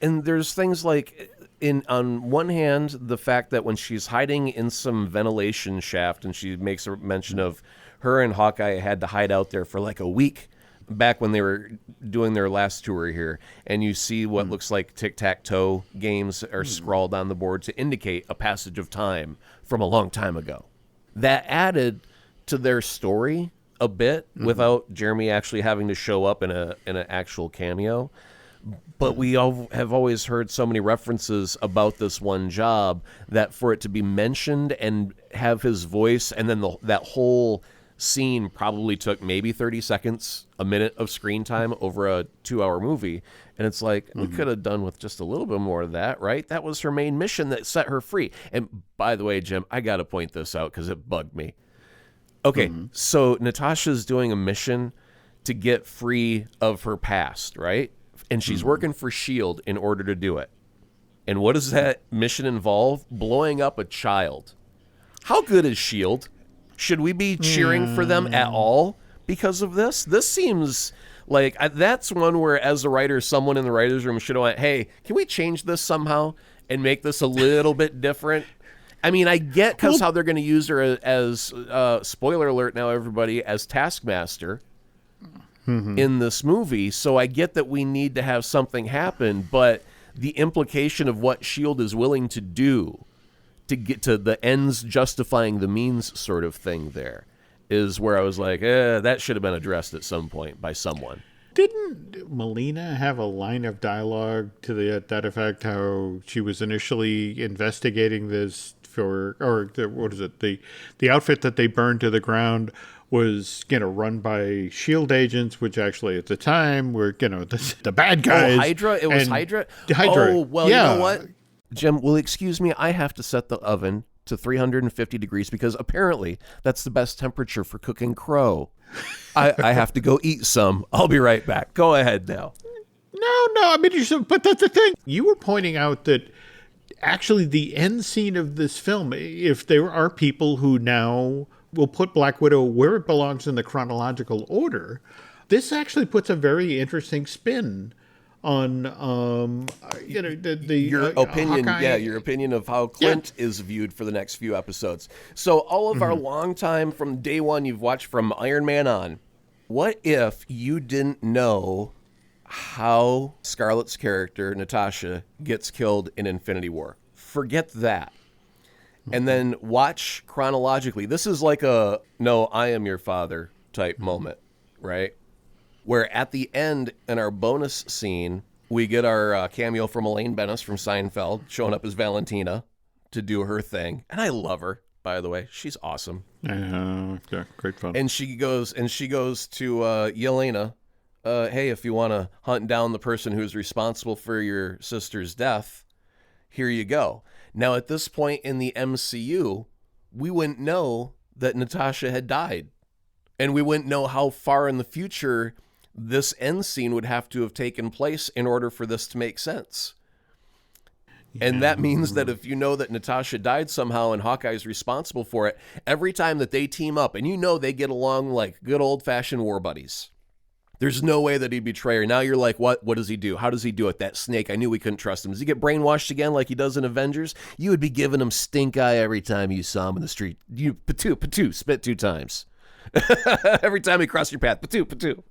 there's things like, on one hand, the fact that when she's hiding in some ventilation shaft, and she makes a mention of her and Hawkeye had to hide out there for like a week back when they were doing their last tour here, and you see what looks like tic-tac-toe games are scrawled on the board to indicate a passage of time from a long time ago. That added to their story a bit without Jeremy actually having to show up in an actual cameo. But we all have always heard so many references about this one job that for it to be mentioned and have his voice, and then that whole scene probably took maybe 30 seconds, a minute of screen time over a 2-hour movie. And it's like, we could have done with just a little bit more of that, right? That was her main mission that set her free. And by the way, Jim, I got to point this out because it bugged me. Okay, so Natasha's doing a mission to get free of her past, right? And she's working for S.H.I.E.L.D. in order to do it. And what does that mission involve? Blowing up a child. How good is S.H.I.E.L.D.? Should we be cheering for them at all because of this? This seems like that's one where, as a writer, someone in the writer's room should have went, hey, can we change this somehow and make this a little bit different? I mean, I get because how they're going to use her as, spoiler alert now, everybody, as Taskmaster in this movie. So I get that we need to have something happen, but the implication of what S.H.I.E.L.D. is willing to do to get to the ends justifying the means sort of thing there is where I was like, that should have been addressed at some point by someone. Didn't Melina have a line of dialogue to that effect, how she was initially investigating this the outfit that they burned to the ground was, run by S.H.I.E.L.D. agents, which actually at the time were, the bad guys. Oh, Hydra? It was Hydra? Hydra. Oh, well, yeah. You know what? Jim, will excuse me, I have to set the oven to 350 degrees because apparently that's the best temperature for cooking crow. I have to go eat some. I'll be right back. Go ahead now. No, I mean, but that's the thing. You were pointing out that actually the end scene of this film, if there are people who now will put Black Widow where it belongs in the chronological order, this actually puts a very interesting spin on your opinion. Hawkeye. Yeah, your opinion of how Clint is viewed for the next few episodes. So all of our long time from day one you've watched from Iron Man on, what if you didn't know how Scarlett's character Natasha gets killed in Infinity War? Forget that. And then watch chronologically. This is like a no, I am your father type moment, right? Where at the end in our bonus scene, we get our cameo from Elaine Bennis from Seinfeld showing up as Valentina to do her thing. And I love her, by the way. She's awesome. Yeah, great fun. And she goes to Yelena, hey, if you want to hunt down the person who's responsible for your sister's death, here you go. Now, at this point in the MCU, we wouldn't know that Natasha had died. And we wouldn't know how far in the future this end scene would have to have taken place in order for this to make sense. Yeah. And that means that if you know that Natasha died somehow and Hawkeye's responsible for it, every time that they team up, and they get along like good old-fashioned war buddies. There's no way that he'd betray her. Now you're like, what does he do? How does he do it? That snake, I knew we couldn't trust him. Does he get brainwashed again like he does in Avengers? You would be giving him stink eye every time you saw him in the street. You patoo, spit 2 times. Every time he crossed your path, patoo.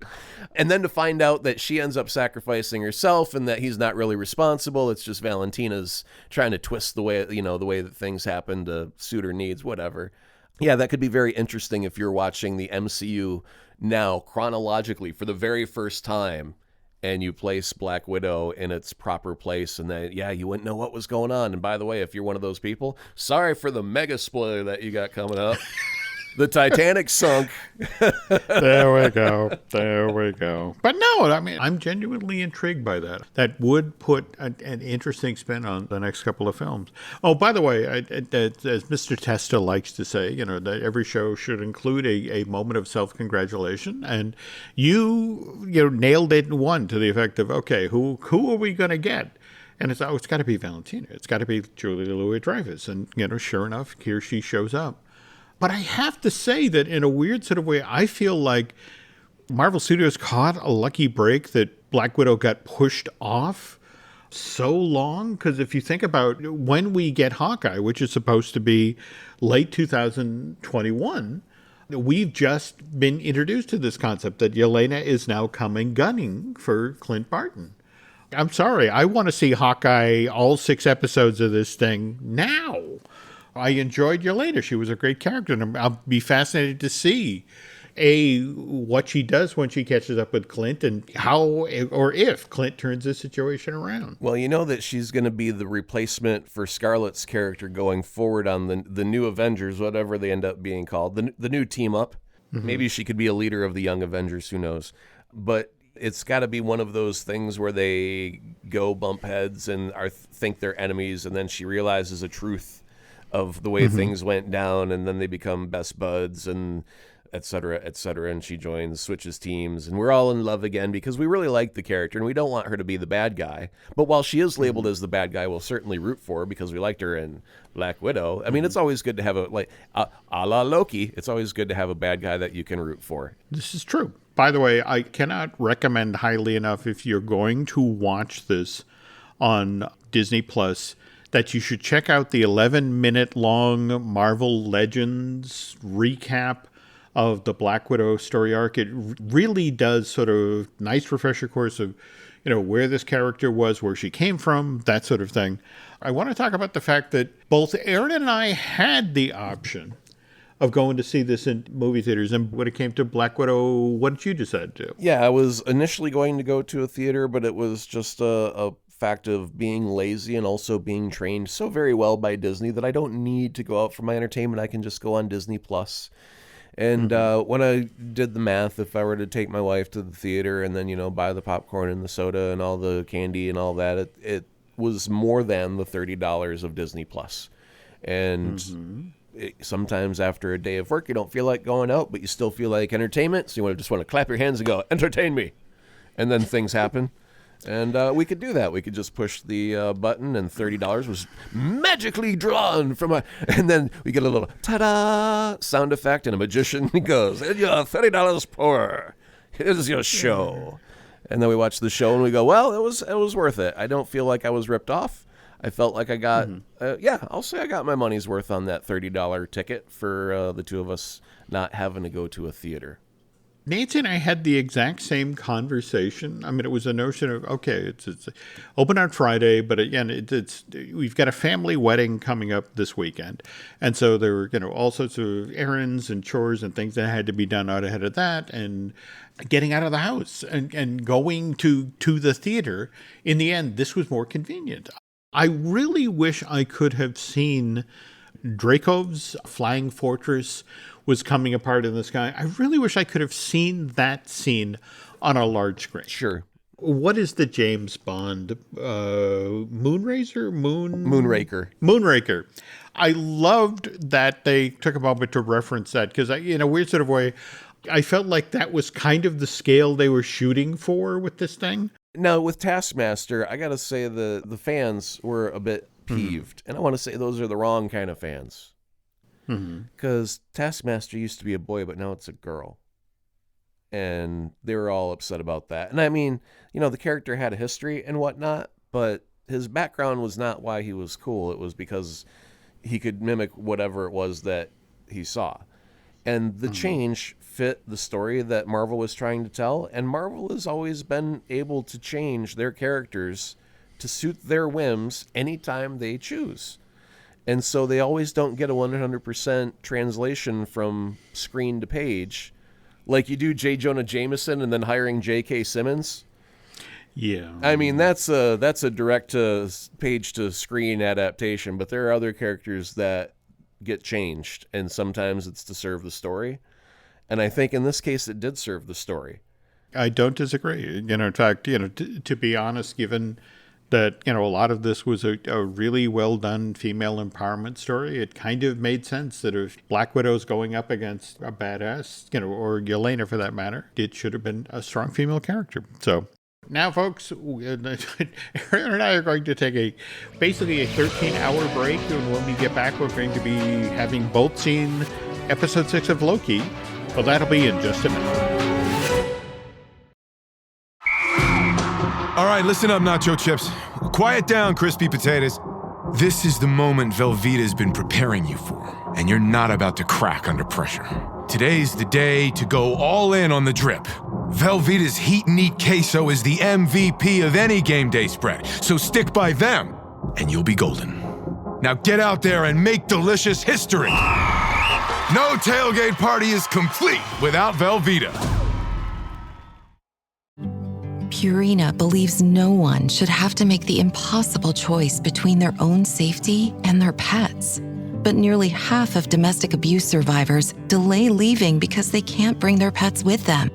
And then to find out that she ends up sacrificing herself and that he's not really responsible. It's just Valentina's trying to twist the way that things happen to suit her needs, whatever. Yeah, that could be very interesting if you're watching the MCU now chronologically for the very first time and you place Black Widow in its proper place and then, you wouldn't know what was going on. And by the way, if you're one of those people, sorry for the mega spoiler that you got coming up. The Titanic sunk. There we go. But no, I mean, I'm genuinely intrigued by that. That would put an interesting spin on the next couple of films. Oh, by the way, as Mr. Testa likes to say, that every show should include a moment of self-congratulation. And you nailed it in one to the effect of, okay, who are we going to get? And it's got to be Valentina. It's got to be Julia Louis-Dreyfus. And, sure enough, here she shows up. But I have to say that in a weird sort of way, I feel like Marvel Studios caught a lucky break that Black Widow got pushed off so long. Because if you think about when we get Hawkeye, which is supposed to be late 2021, we've just been introduced to this concept that Yelena is now coming gunning for Clint Barton. I'm sorry. I want to see Hawkeye, all 6 episodes of this thing now. I enjoyed Yelena. She was a great character, and I'll be fascinated to see, what she does when she catches up with Clint and how or if Clint turns this situation around. Well, you know that she's going to be the replacement for Scarlett's character going forward on the new Avengers, whatever they end up being called, the new team up. Mm-hmm. Maybe she could be a leader of the Young Avengers, who knows. But it's got to be one of those things where they go bump heads and think they're enemies, and then she realizes the truth of the way things went down, and then they become best buds and et cetera, and she switches teams, and we're all in love again because we really like the character, and we don't want her to be the bad guy. But while she is labeled as the bad guy, we'll certainly root for her because we liked her in Black Widow. I mean, it's always good to have a la Loki. It's always good to have a bad guy that you can root for. This is true. By the way, I cannot recommend highly enough, if you're going to watch this on Disney Plus, that you should check out the 11-minute long Marvel Legends recap of the Black Widow story arc. It really does sort of nice refresher course of, where this character was, where she came from, that sort of thing. I want to talk about the fact that both Aaron and I had the option of going to see this in movie theaters. And when it came to Black Widow, what did you decide to do? Yeah, I was initially going to go to a theater, but it was just a fact of being lazy and also being trained so very well by Disney that I don't need to go out for my entertainment. I can just go on Disney Plus. And when I did the math, if I were to take my wife to the theater and then, buy the popcorn and the soda and all the candy and all that, it was more than the $30 of Disney Plus. And sometimes after a day of work, you don't feel like going out, but you still feel like entertainment. So you just want to clap your hands and go, entertain me. And then things happen. And we could do that. We could just push the button, and $30 was magically drawn from and then we get a little ta-da sound effect, and a magician goes, and you're $30 poor. Here's your show. And then we watch the show and we go, well, it was worth it. I don't feel like I was ripped off. I felt like I got, I'll say I got my money's worth on that $30 ticket for the two of us not having to go to a theater. Nancy and I had the exact same conversation. I mean, it was a notion of, okay, it's open on Friday, but again, we've got a family wedding coming up this weekend. And so there were, all sorts of errands and chores and things that had to be done out ahead of that, and getting out of the house and going to the theater. In the end, this was more convenient. I really wish I could have seen Dracov's Flying Fortress was coming apart in the sky. I really wish I could have seen that scene on a large screen. Sure. What is the James Bond Moonraker? Moonraker. I loved that they took a moment to reference that because, in a weird sort of way, I felt like that was kind of the scale they were shooting for with this thing. Now, with Taskmaster, I got to say the fans were a bit peeved. And I want to say those are the wrong kind of fans. Because Taskmaster used to be a boy, but now it's a girl. And they were all upset about that. And I mean, the character had a history and whatnot, but his background was not why he was cool. It was because he could mimic whatever it was that he saw. And the change fit the story that Marvel was trying to tell. And Marvel has always been able to change their characters to suit their whims anytime they choose. And so they always don't get a 100% translation from screen to page like you do J. Jonah Jameson and then hiring J.K. Simmons. Yeah. I mean, that's a direct to page to screen adaptation, but there are other characters that get changed, and sometimes it's to serve the story. And I think in this case it did serve the story. I don't disagree. In fact, to be honest, given that, a lot of this was a really well done female empowerment story, it kind of made sense that if Black Widow's going up against a badass, or Yelena for that matter, it should have been a strong female character. So now, folks, Aaron and I are going to take basically a 13-hour break, and when we get back, we're going to be having both seen episode 6 of Loki. Well, that'll be in just a minute. All right, listen up, nacho chips. Quiet down, crispy potatoes. This is the moment Velveeta's been preparing you for, and you're not about to crack under pressure. Today's the day to go all in on the drip. Velveeta's Heat and Eat Queso is the MVP of any game day spread, so stick by them, and you'll be golden. Now get out there and make delicious history. No tailgate party is complete without Velveeta. Purina believes no one should have to make the impossible choice between their own safety and their pets. But nearly half of domestic abuse survivors delay leaving because they can't bring their pets with them.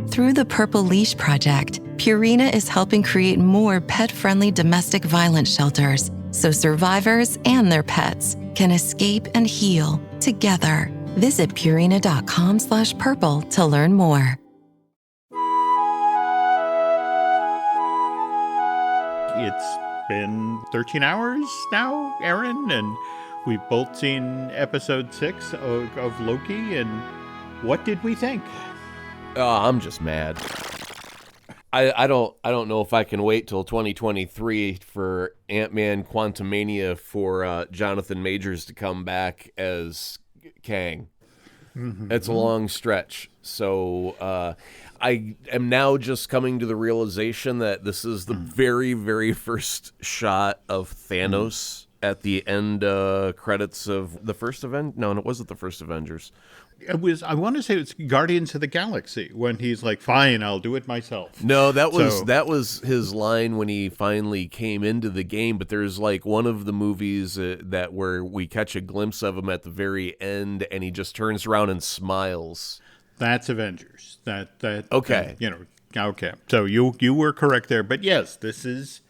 Through the Purple Leash Project, Purina is helping create more pet-friendly domestic violence shelters so survivors and their pets can escape and heal together. Visit Purina.com/purple to learn more. It's been 13 hours now, Aaron, and we've both seen episode 6 of Loki, and what did we think? I'm just mad. I don't know if I can wait till 2023 for Ant-Man Quantumania for Jonathan Majors to come back as Kang. Mm-hmm. It's a long stretch. So I am now just coming to the realization that this is the very, very first shot of Thanos at the end credits of the first Avengers. No, it wasn't the first Avengers. It was, I want to say it's Guardians of the Galaxy, when he's like, fine, I'll do it myself. No, that was his line when he finally came into the game, but there's like one of the movies that where we catch a glimpse of him at the very end and he just turns around and smiles. That's Avengers. Okay. Okay. So you were correct there, but yes, this is,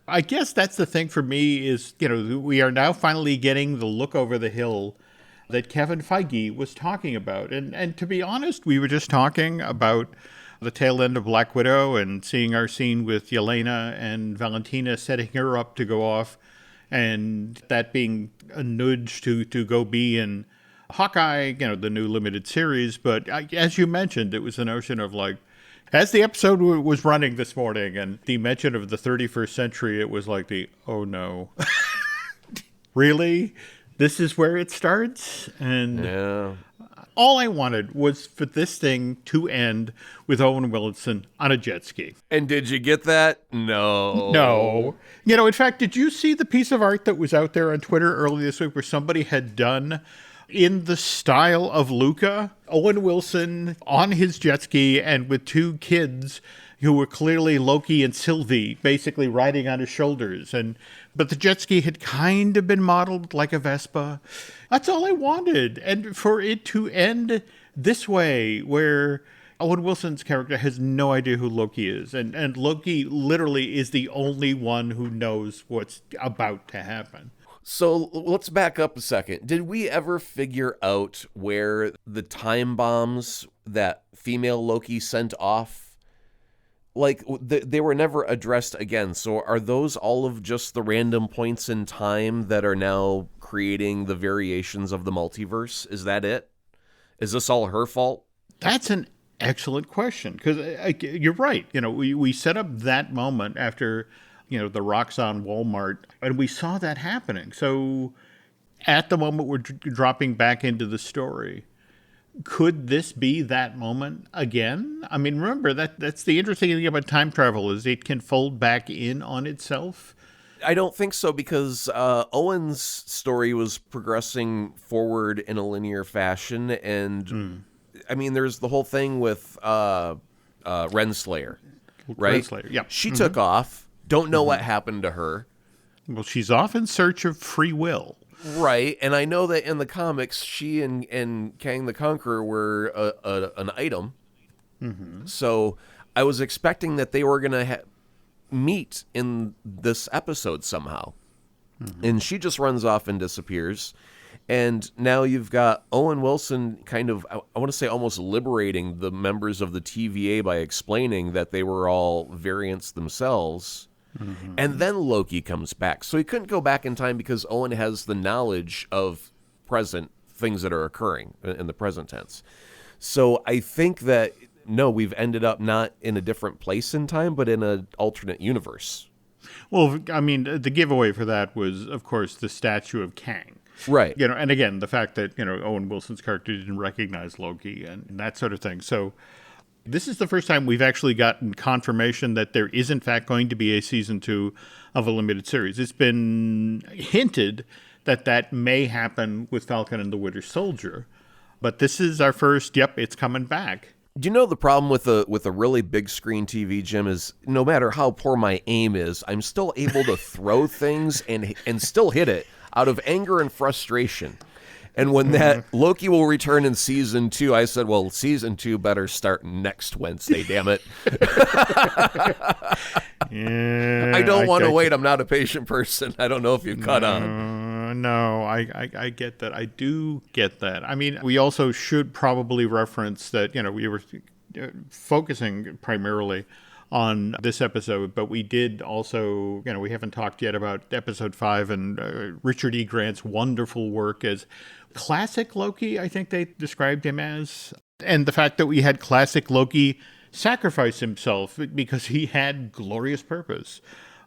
I guess that's the thing for me is, we are now finally getting the look over the hill that Kevin Feige was talking about. And to be honest, we were just talking about the tail end of Black Widow and seeing our scene with Yelena and Valentina setting her up to go off, and that being a nudge to go be in Hawkeye, the new limited series. But as you mentioned, it was the notion of like, as the episode was running this morning and the mention of the 31st century, it was like oh no. Really? This is where it starts? And yeah. All I wanted was for this thing to end with Owen Wilson on a jet ski. And did you get that? No. No. In fact, did you see the piece of art that was out there on Twitter earlier this week where somebody had done, in the style of Luca, Owen Wilson on his jet ski and with two kids who were clearly Loki and Sylvie basically riding on his shoulders. But the jet ski had kind of been modeled like a Vespa. That's all I wanted. And for it to end this way, where Owen Wilson's character has no idea who Loki is. And Loki literally is the only one who knows what's about to happen. So let's back up a second. Did we ever figure out where the time bombs that female Loki sent off, like, they were never addressed again? So are those all of just the random points in time that are now creating the variations of the multiverse? Is that it? Is this all her fault? That's an excellent question, because you're right. We set up that moment after, the Roxxon Walmart, and we saw that happening. So at the moment we're dropping back into the story, could this be that moment again? I mean, remember, that's the interesting thing about time travel, is it can fold back in on itself. I don't think so, because Owen's story was progressing forward in a linear fashion, and I mean, there's the whole thing with Renslayer, right? Renslayer, yeah. She took off. Don't know what happened to her. Well, she's off in search of free will. Right, and I know that in the comics, she and Kang the Conqueror were an item. Mm-hmm. So I was expecting that they were going to meet in this episode somehow. Mm-hmm. And she just runs off and disappears. And now you've got Owen Wilson kind of, I want to say, almost liberating the members of the TVA by explaining that they were all variants themselves. Mm-hmm. And then Loki comes back. So he couldn't go back in time because Owen has the knowledge of present things that are occurring in the present tense. So I think that, no, we've ended up not in a different place in time, but in an alternate universe. Well, I mean, the giveaway for that was, of course, the statue of Kang. Right. And again, the fact that, Owen Wilson's character didn't recognize Loki and that sort of thing. So this is the first time we've actually gotten confirmation that there is, in fact, going to be a season 2 of a limited series. It's been hinted that may happen with Falcon and the Winter Soldier. But this is our first, it's coming back. Do you know the problem with a really big screen TV, Jim, is no matter how poor my aim is, I'm still able to throw things and still hit it out of anger and frustration. And when that Loki will return in season 2, I said, well, season 2 better start next Wednesday, damn it. I don't want to wait. I'm not a patient person. I don't know if you've caught on. No, I get that. I do get that. I mean, we also should probably reference that, we were focusing primarily on this episode, but we did also, we haven't talked yet about episode 5 and Richard E. Grant's wonderful work as classic Loki, I think they described him as, and the fact that we had classic Loki sacrifice himself because he had glorious purpose.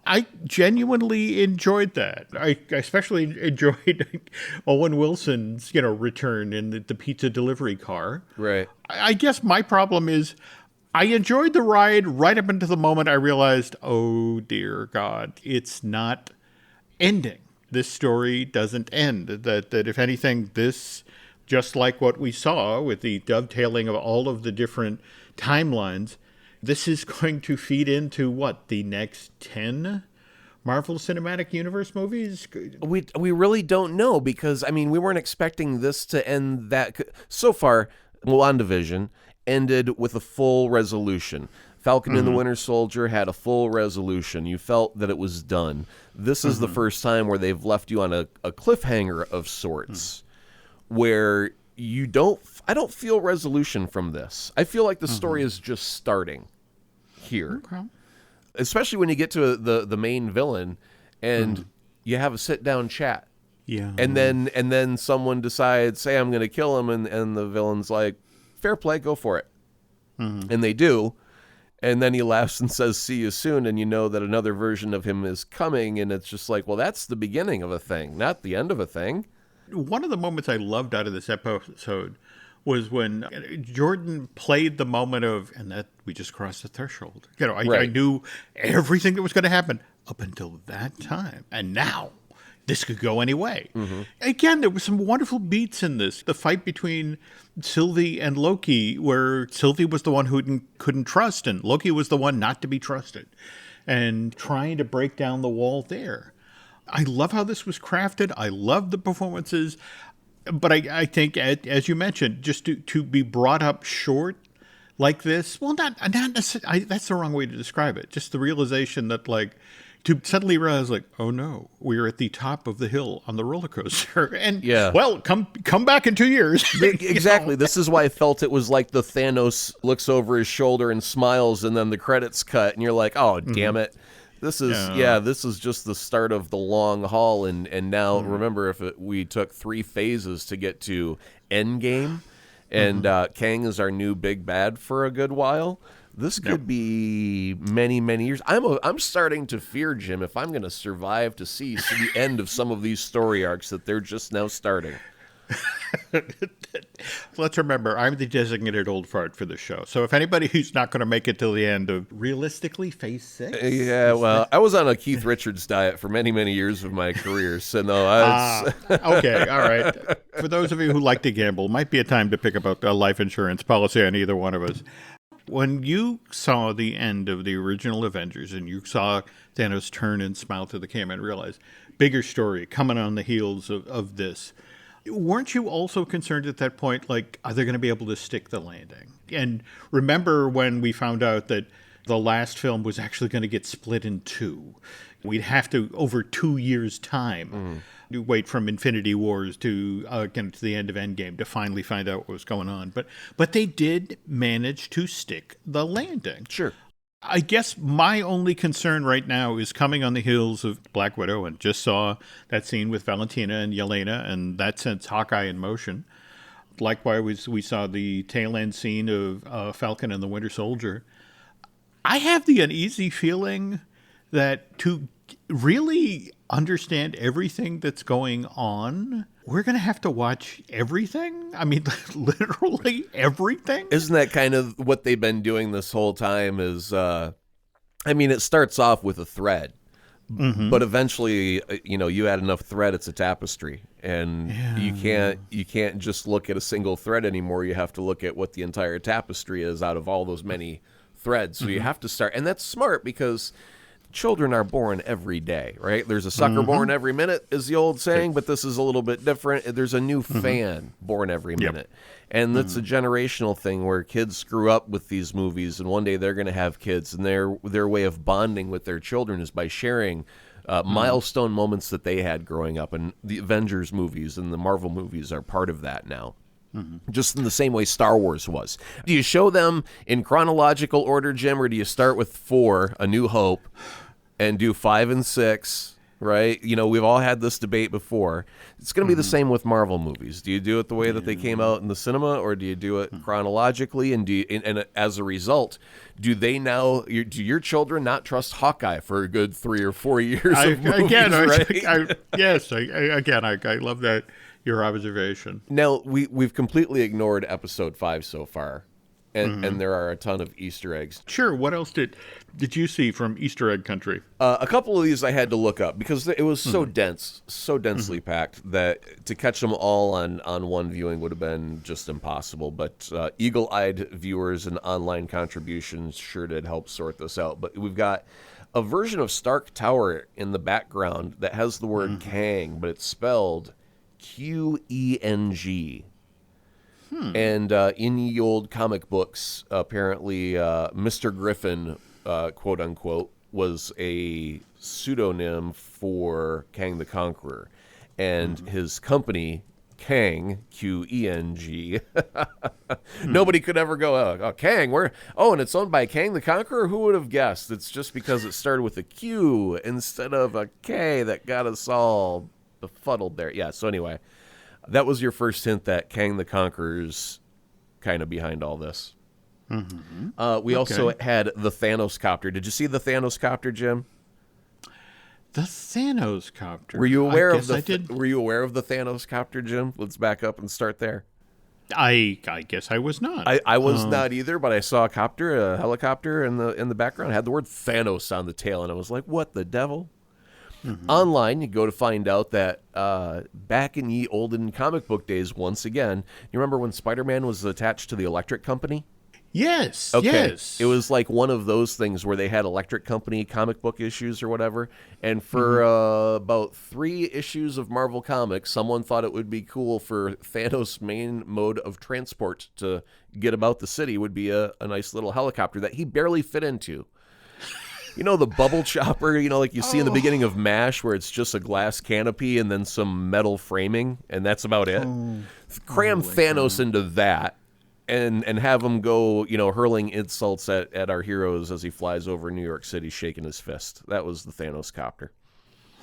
I genuinely enjoyed that. I especially enjoyed Owen Wilson's, return in the pizza delivery car. Right. I guess my problem is I enjoyed the ride right up until the moment I realized, oh dear God, it's not ending. This story doesn't end. That if anything, this, just like what we saw with the dovetailing of all of the different timelines, this is going to feed into what, the next 10 Marvel Cinematic Universe movies? We really don't know because, we weren't expecting this to end that. So far, WandaVision ended with a full resolution. Falcon and the Winter Soldier had a full resolution. You felt that it was done. This is the first time where they've left you on a cliffhanger of sorts where I don't feel resolution from this. I feel like the story is just starting here. Okay. Especially when you get to the main villain and you have a sit-down chat. Yeah. And then someone decides, hey, I'm going to kill him, and the villain's like, fair play, go for it. And they do. And then he laughs and says, see you soon. And you know that another version of him is coming. And it's just like, well, that's the beginning of a thing, not the end of a thing. One of the moments I loved out of this episode was when Jordan played the moment of, and that we just crossed the threshold. I knew everything that was going to happen up until that time. And now this could go any way. Again, there were some wonderful beats in this. The fight between Sylvie and Loki, where Sylvie was the one who couldn't trust, and Loki was the one not to be trusted, and trying to break down the wall there. I love how this was crafted. I love the performances. But I think, as you mentioned, just to be brought up short like this, well, not necessarily, that's the wrong way to describe it. Just the realization that, to suddenly realize, oh no, we're at the top of the hill on the roller coaster. And, well, come back in 2 years. Exactly. This is why I felt it was like the Thanos looks over his shoulder and smiles, and then the credits cut, and you're like, oh, damn it. This is this is just the start of the long haul, and now remember, we took 3 phases to get to Endgame, and Kang is our new big bad for a good while. This could be many, many years. I'm starting to fear, Jim, if I'm going to survive to see the end of some of these story arcs that they're just now starting. Let's remember, I'm the designated old fart for the show. So if anybody who's not going to make it till the end of realistically phase 6. Yeah, well, I was on a Keith Richards diet for many, many years of my career. So no, okay, all right. For those of you who like to gamble, might be a time to pick up a life insurance policy on either one of us. When you saw the end of the original Avengers and you saw Thanos turn and smile to the camera and realize, bigger story coming on the heels of this, weren't you also concerned at that point, are they going to be able to stick the landing? And remember when we found out that the last film was actually going to get split in 2. We'd have to, over 2 years' time, wait from Infinity Wars to the end of Endgame to finally find out what was going on. But they did manage to stick the landing. Sure. I guess my only concern right now is coming on the heels of Black Widow, and just saw that scene with Valentina and Yelena, and that sends Hawkeye in motion. Likewise, we saw the tail end scene of Falcon and the Winter Soldier. I have the uneasy feeling that to really understand everything that's going on, we're going to have to watch everything. I mean, literally everything. Isn't that kind of what they've been doing this whole time is, it starts off with a thread, But eventually, you add enough thread, it's a tapestry, and you can't just look at a single thread anymore. You have to look at what the entire tapestry is out of all those many threads. So you have to start, and that's smart because children are born every day, right? There's a sucker born every minute, is the old saying, but this is a little bit different. There's a new fan born every minute. And that's a generational thing where kids grew up with these movies, and one day they're going to have kids, and their way of bonding with their children is by sharing milestone moments that they had growing up. And the Avengers movies and the Marvel movies are part of that now. Just in the same way Star Wars was. Do you show them in chronological order, Jim, or do you start with 4, A New Hope, and do 5 and 6, right? We've all had this debate before. It's going to be the same with Marvel movies. Do you do it the way that they came out in the cinema, or do you do it chronologically? And and as a result, do your children not trust Hawkeye for a good 3 or 4 years of movies, right? I love that. Your observation. Now, we've completely ignored episode 5 so far, and there are a ton of Easter eggs. Sure. What else did you see from Easter egg country? A couple of these I had to look up because it was so dense, so densely packed that to catch them all on one viewing would have been just impossible. But eagle-eyed viewers and online contributions sure did help sort this out. But we've got a version of Stark Tower in the background that has the word Kang, but it's spelled Qeng. And in the old comic books, apparently Mr. Griffin, quote unquote, was a pseudonym for Kang the Conqueror. And his company, Kang, Qeng, nobody could ever go, Kang, and it's owned by Kang the Conqueror? Who would have guessed? It's just because it started with a Q instead of a K that got us all befuddled there. Yeah, so anyway, that was your first hint that Kang the Conqueror's kind of behind all this. We also had the Thanos copter. Did you see the Thanos copter, Jim? The Thanos copter. Were you aware of the Were you aware of the Thanos copter, Jim? Let's back up and start there. I guess I was not. I was not either, but I saw a helicopter in the background. It had the word Thanos on the tail, and I was like, what the devil? Online, you go to find out that back in the olden comic book days, once again, you remember when Spider-Man was attached to the Electric Company? Yes, okay. Yes. It was like one of those things where they had Electric Company comic book issues or whatever, and for about 3 issues of Marvel Comics, someone thought it would be cool for Thanos' main mode of transport to get about the city would be a nice little helicopter that he barely fit into. The bubble chopper, like you see in the beginning of MASH, where it's just a glass canopy and then some metal framing, and that's about it. Cram Thanos into that and have him go, hurling insults at our heroes as he flies over New York City shaking his fist. That was the Thanos copter.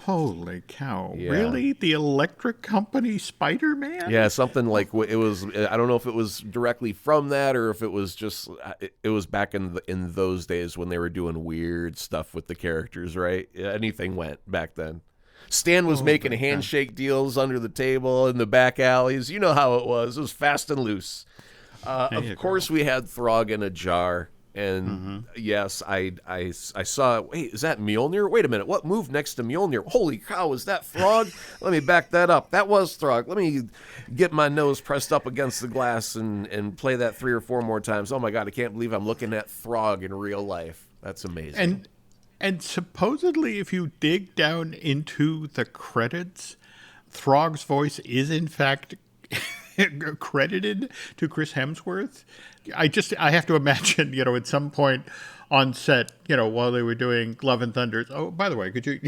Holy cow. Yeah. Really? The Electric Company Spider-Man? Yeah, something like it was. I don't know if it was directly from that or if it was just. It was back in those days when they were doing weird stuff with the characters, right? Anything went back then. Stan was making handshake deals under the table in the back alleys. You know how it was. It was fast and loose. Of course, we had Throg in a jar. And yes, I saw, wait, is that Mjolnir? Wait a minute, what moved next to Mjolnir? Holy cow, is that Throg? Let me back that up. That was Throg. Let me get my nose pressed up against the glass and play that 3 or 4 more times. Oh my God, I can't believe I'm looking at Throg in real life. That's amazing. And supposedly, if you dig down into the credits, Throg's voice is in fact credited to Chris Hemsworth. I have to imagine, at some point on set, while they were doing Love and Thunder. Oh, by the way, could you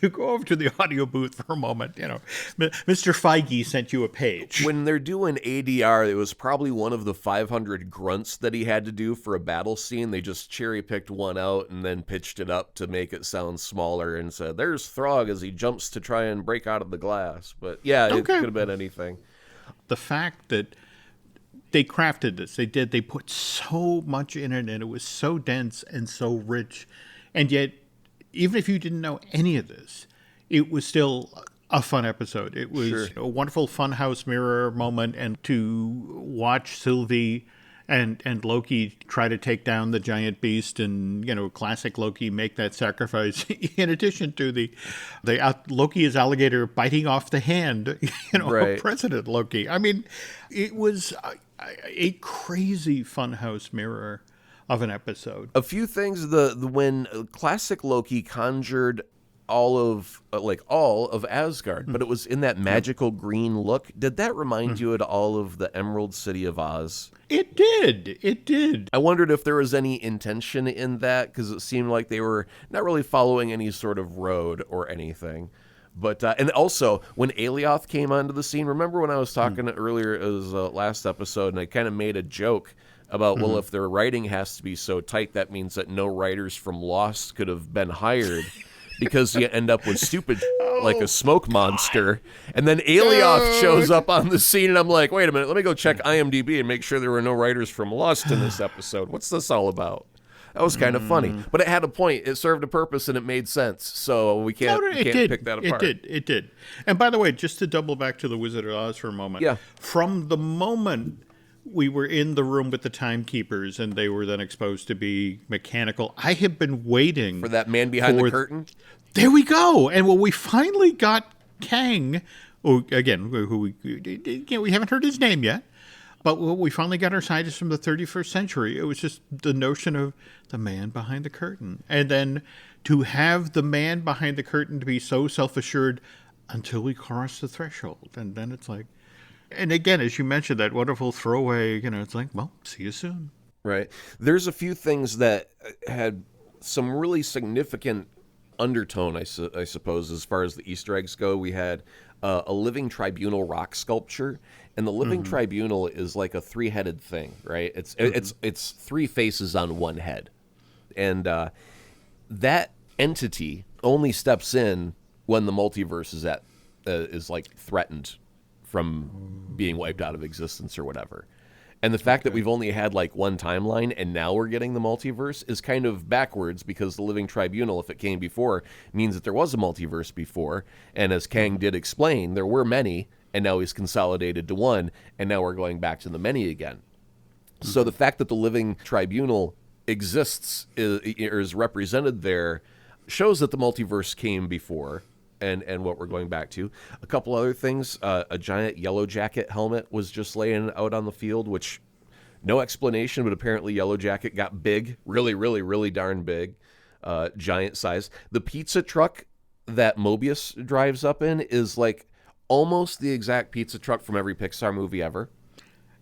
go over to the audio booth for a moment? Mr. Feige sent you a page. When they're doing ADR, it was probably one of the 500 grunts that he had to do for a battle scene. They just cherry-picked one out and then pitched it up to make it sound smaller and said, there's Throg as he jumps to try and break out of the glass. But yeah, it could have been anything. The fact that they crafted this, they put so much in it, and it was so dense and so rich. And yet, even if you didn't know any of this, it was still a fun episode. It was a wonderful funhouse mirror moment, and to watch Sylvie And Loki try to take down the giant beast, and classic Loki make that sacrifice. In addition to the Loki is alligator biting off the hand, Right. of President Loki. I mean, it was a crazy funhouse mirror of an episode. A few things. When classic Loki conjured all of Asgard, but it was in that magical green look. Did that remind you at all of the Emerald City of Oz? It did. I wondered if there was any intention in that, because it seemed like they were not really following any sort of road or anything. But and also, when Alioth came onto the scene, remember when I was talking earlier, it was last episode, and I kind of made a joke about, well, if their writing has to be so tight, that means that no writers from Lost could have been hired. Because you end up with stupid, like a smoke monster. And then Alioth shows up on the scene, and I'm like, wait a minute, let me go check IMDb and make sure there were no writers from Lost in this episode. What's this all about? That was kind of funny. But it had a point. It served a purpose, and it made sense. So we can't pick that apart. It did. And by the way, just to double back to the Wizard of Oz for a moment. Yeah. From the moment we were in the room with the timekeepers, and they were then exposed to be mechanical, I have been waiting For that man behind the curtain? There we go. And when we finally got Kang, who we haven't heard his name yet, but when we finally got our scientists from the 31st century, it was just the notion of the man behind the curtain. And then to have the man behind the curtain to be so self-assured until we cross the threshold. And then it's like, and again, as you mentioned, that wonderful throwaway, it's like, well, see you soon. Right. There's a few things that had some really significant undertone, I suppose, as far as the Easter eggs go. We had a living tribunal rock sculpture, and the living tribunal is like a three-headed thing, right? It's three faces on one head, and that entity only steps in when the multiverse is like threatened from being wiped out of existence or whatever. And the fact that we've only had like one timeline and now we're getting the multiverse is kind of backwards, because the living tribunal, if it came before, means that there was a multiverse before. And as Kang did explain, there were many, and now he's consolidated to one, and now we're going back to the many again. So the fact that the living tribunal exists is represented there shows that the multiverse came before. And what we're going back to. A couple other things. A giant Yellow Jacket helmet was just laying out on the field, which no explanation, but apparently Yellow Jacket got big, really, really, really darn big, giant size. The pizza truck that Mobius drives up in is like almost the exact pizza truck from every Pixar movie ever.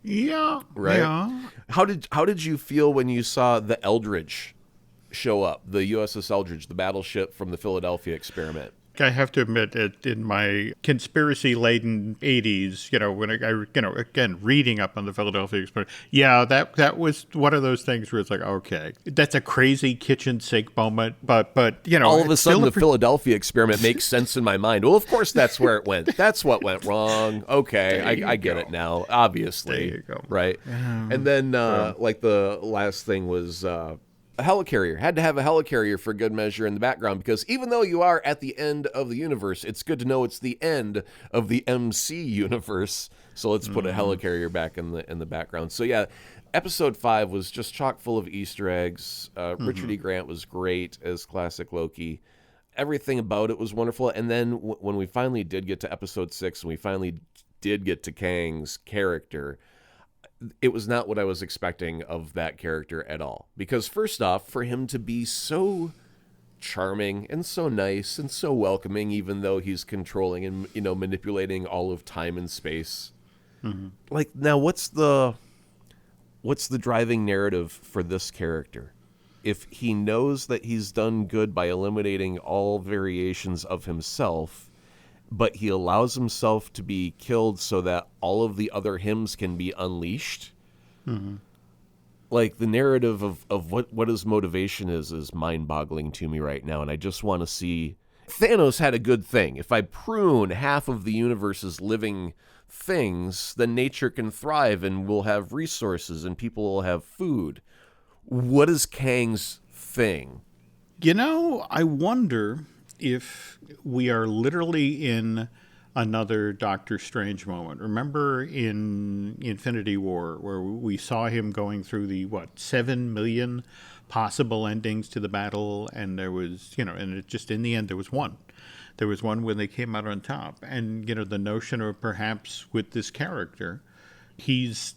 Yeah. Right? Yeah. How did you feel when you saw the Eldridge show up, the USS Eldridge, the battleship from the Philadelphia experiment? I have to admit, in my conspiracy-laden 80s, when I again, reading up on the Philadelphia experiment, that was one of those things where it's like, okay, that's a crazy kitchen sink moment, but all of a sudden the Philadelphia experiment makes sense in my mind. Well, of course, that's where it went. That's what went wrong. Okay, I get it now, obviously. There you go. Right? And then, like, the last thing was... a helicarrier. Had to have a helicarrier for good measure in the background, because even though you are at the end of the universe, it's good to know it's the end of the MC universe. So let's put a helicarrier back in the background. So yeah, episode 5 was just chock full of Easter eggs. Richard E. Grant was great as classic Loki. Everything about it was wonderful. And then when we finally did get to episode 6, and we finally did get to Kang's character, it was not what I was expecting of that character at all. Because first off, for him to be so charming and so nice and so welcoming, even though he's controlling and, manipulating all of time and space. Like, now what's the driving narrative for this character? If he knows that he's done good by eliminating all variations of himself, but he allows himself to be killed so that all of the other hymns can be unleashed. Like, the narrative of what his motivation is mind-boggling to me right now, and I just want to see... Thanos had a good thing. If I prune half of the universe's living things, then nature can thrive, and we'll have resources, and people will have food. What is Kang's thing? I wonder if we are literally in another Doctor Strange moment. Remember in Infinity War where we saw him going through the 7 million possible endings to the battle, and there was, and it just in the end there was one. There was one when they came out on top. And, the notion of perhaps with this character, he's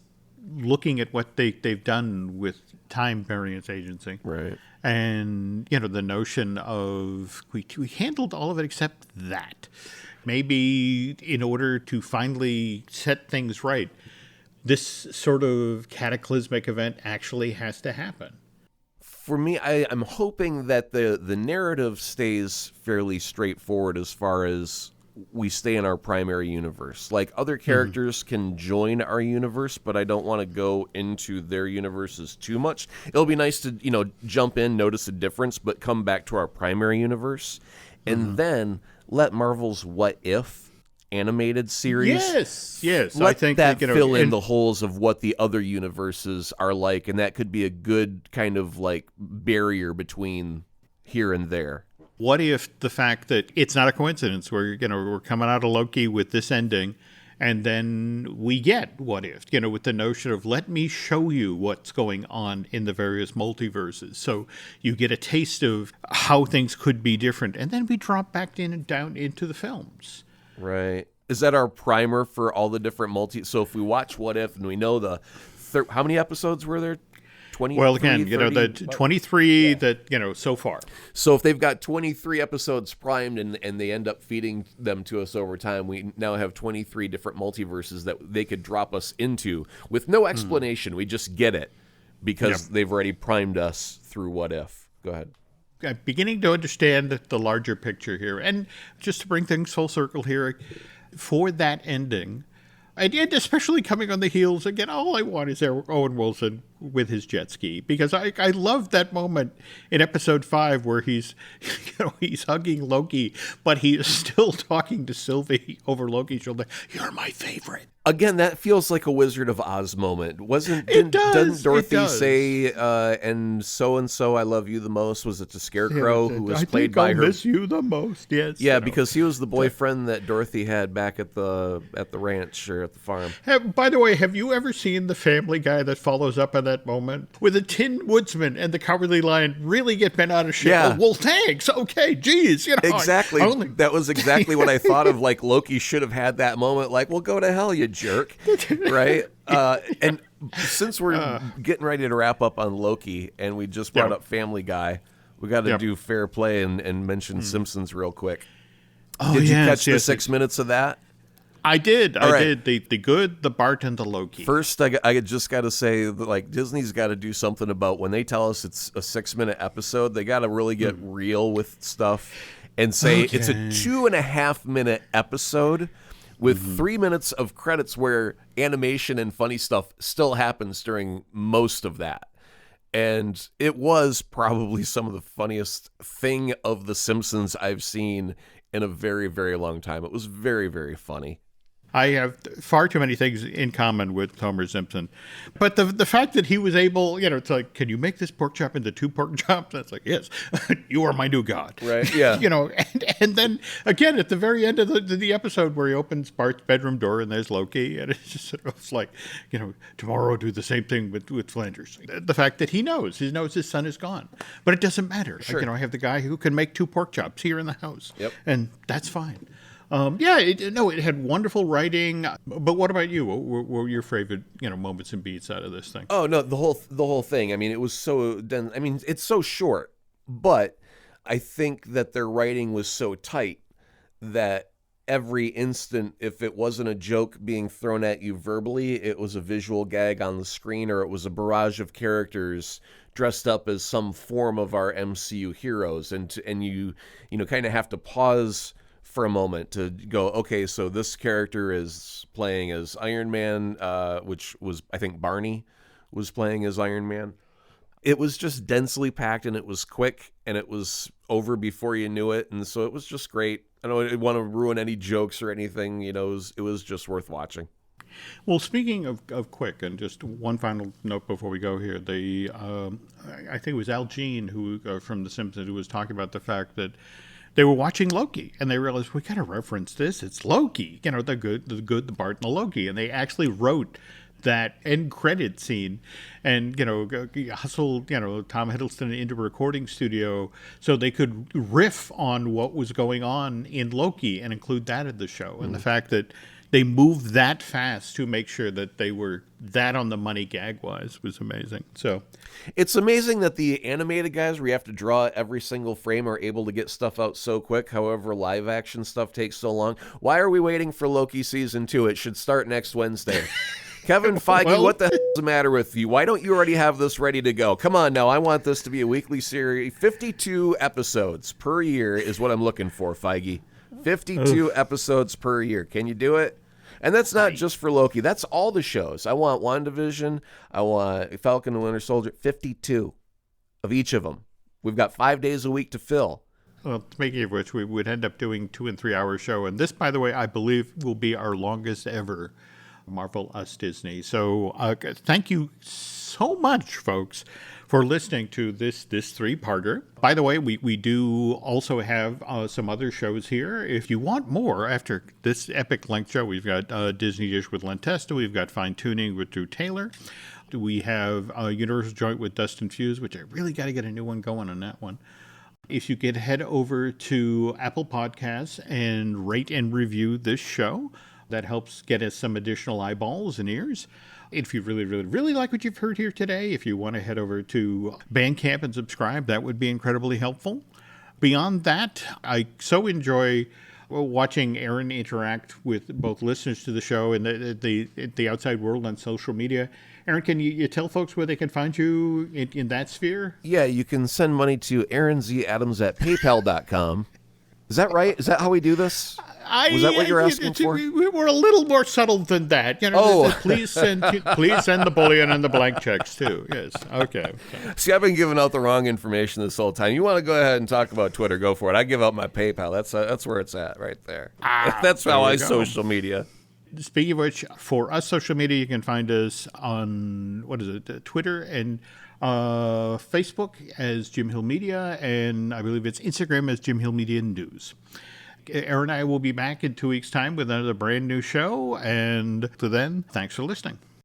looking at what they've done with time variance agency. Right. And, the notion of we handled all of it except that. Maybe in order to finally set things right, this sort of cataclysmic event actually has to happen. For me, I'm hoping that the narrative stays fairly straightforward as far as we stay in our primary universe. Like, other characters can join our universe, but I don't want to go into their universes too much. It'll be nice to, jump in, notice a difference, but come back to our primary universe. And then let Marvel's What If animated series. Yes. Let I think that fill in the holes of what the other universes are like, and that could be a good kind of like barrier between here and there. What if the fact that it's not a coincidence? We're coming out of Loki with this ending, and then we get What If, with the notion of let me show you what's going on in the various multiverses. So you get a taste of how things could be different, and then we drop back in and down into the films. Right. Is that our primer for all the different So if we watch What If and we know how many episodes were there? 20. Well, again, 30, the 23 that, so far. So if they've got 23 episodes primed and they end up feeding them to us over time, we now have 23 different multiverses that they could drop us into with no explanation. We just get it because they've already primed us through What If. Go ahead. I'm beginning to understand the larger picture here. And just to bring things full circle here, for that ending, and especially coming on the heels, again, all I want is Owen Wilson with his jet ski, because I love that moment in episode 5 where he's hugging Loki, but he is still talking to Sylvie over Loki's shoulder. You're my favorite. Again, that feels like a Wizard of Oz moment. Didn't Dorothy say, and so I love you the most? Was it the Scarecrow who was played by her? I miss you the most, yes. Yeah, because he was the boyfriend that Dorothy had back at the ranch or at the farm. By the way, have you ever seen the Family Guy that follows up on that moment? Where the Tin Woodsman and the Cowardly Lion really get bent out of shape. Yeah. Oh, well, thanks. Okay, geez. Exactly. That was exactly what I thought of. Like, Loki should have had that moment. Like, well, go to hell, you jerk. Right? And since we're getting ready to wrap up on Loki and we just brought up Family Guy, we got to do fair play and mention Simpsons real quick. Did you catch the 6 minutes of that? I did. All right. I did. The good, the Bart, and the Loki. First, I just got to say that, like, Disney's got to do something about when they tell us it's a 6-minute episode. They got to really get real with stuff and say it's a 2.5-minute episode with 3 minutes of credits where animation and funny stuff still happens during most of that. And it was probably some of the funniest thing of The Simpsons I've seen in a very, very long time. It was very, very funny. I have far too many things in common with Homer Simpson. But the fact that he was able, it's like, can you make this pork chop into 2 pork chops? That's like, yes, you are my new god. Right, yeah. And then, again, at the very end of the episode where he opens Bart's bedroom door and there's Loki, and it's like, tomorrow do the same thing with Flanders. The fact that he knows his son is gone. But it doesn't matter. Sure. I have the guy who can make 2 pork chops here in the house. Yep. And that's fine. It had wonderful writing. But what about you? What were your favorite, moments and beats out of this thing? Oh no, the whole thing. I mean, it was so dense. I mean, it's so short, but I think that their writing was so tight that every instant, if it wasn't a joke being thrown at you verbally, it was a visual gag on the screen, or it was a barrage of characters dressed up as some form of our MCU heroes, and you kind of have to pause for a moment to go, okay, so this character is playing as Iron Man, which was, I think Barney was playing as Iron Man. It was just densely packed, and it was quick, and it was over before you knew it, and so it was just great. I don't want to ruin any jokes or anything, it was just worth watching. Well, speaking of quick, and just one final note before we go here, I think it was Al Jean who from The Simpsons who was talking about the fact that they were watching Loki, and they realized, we got to reference this. It's Loki, the good, the Bart, and the Loki. And they actually wrote that end credit scene and, hustled, Tom Hiddleston into a recording studio so they could riff on what was going on in Loki and include that in the show. And the fact that they moved that fast to make sure that they were that on the money gag-wise was amazing. So it's amazing that the animated guys, where you have to draw every single frame, are able to get stuff out so quick. However, live action stuff takes so long. Why are we waiting for Loki season 2? It should start next Wednesday. Kevin Feige, what the hell is the matter with you? Why don't you already have this ready to go? Come on now, I want this to be a weekly series. 52 episodes per year is what I'm looking for, Feige. 52 episodes per year. Can you do it? And that's not just for Loki. That's all the shows. I want WandaVision. I want Falcon and Winter Soldier. 52 of each of them. We've got 5 days a week to fill. Well, speaking of which, we would end up doing 2 and 3 hour show. And this, by the way, I believe will be our longest ever Marvel Us Disney. So thank you so much, folks, for listening to this 3-parter. By the way, we do also have some other shows here. If you want more after this epic length show, we've got Disney Dish with Len Testa. We've got Fine Tuning with Drew Taylor. We have Universal Joint with Dustin Fuse, which I really got to get a new one going on that one. If you could head over to Apple Podcasts and rate and review this show, that helps get us some additional eyeballs and ears. If you really, really, really like what you've heard here today, if you want to head over to Bandcamp and subscribe, that would be incredibly helpful. Beyond that, I so enjoy watching Aaron interact with both listeners to the show and the outside world on social media. Aaron, can you tell folks where they can find you in that sphere? Yeah, you can send money to aaronzadams@paypal.com. Is that right? Is that how we do this? Was that what you're asking for? We're a little more subtle than that. Please send the bullion and the blank checks too. Yes. Okay. See, I've been giving out the wrong information this whole time. You want to go ahead and talk about Twitter? Go for it. I give out my PayPal. That's where it's at right there. That's how I social media. Speaking of which, for us social media, you can find us on Twitter and Facebook as Jim Hill Media, and I believe it's Instagram as Jim Hill Media News. Aaron and I will be back in 2 weeks' time with another brand new show, and to then, thanks for listening.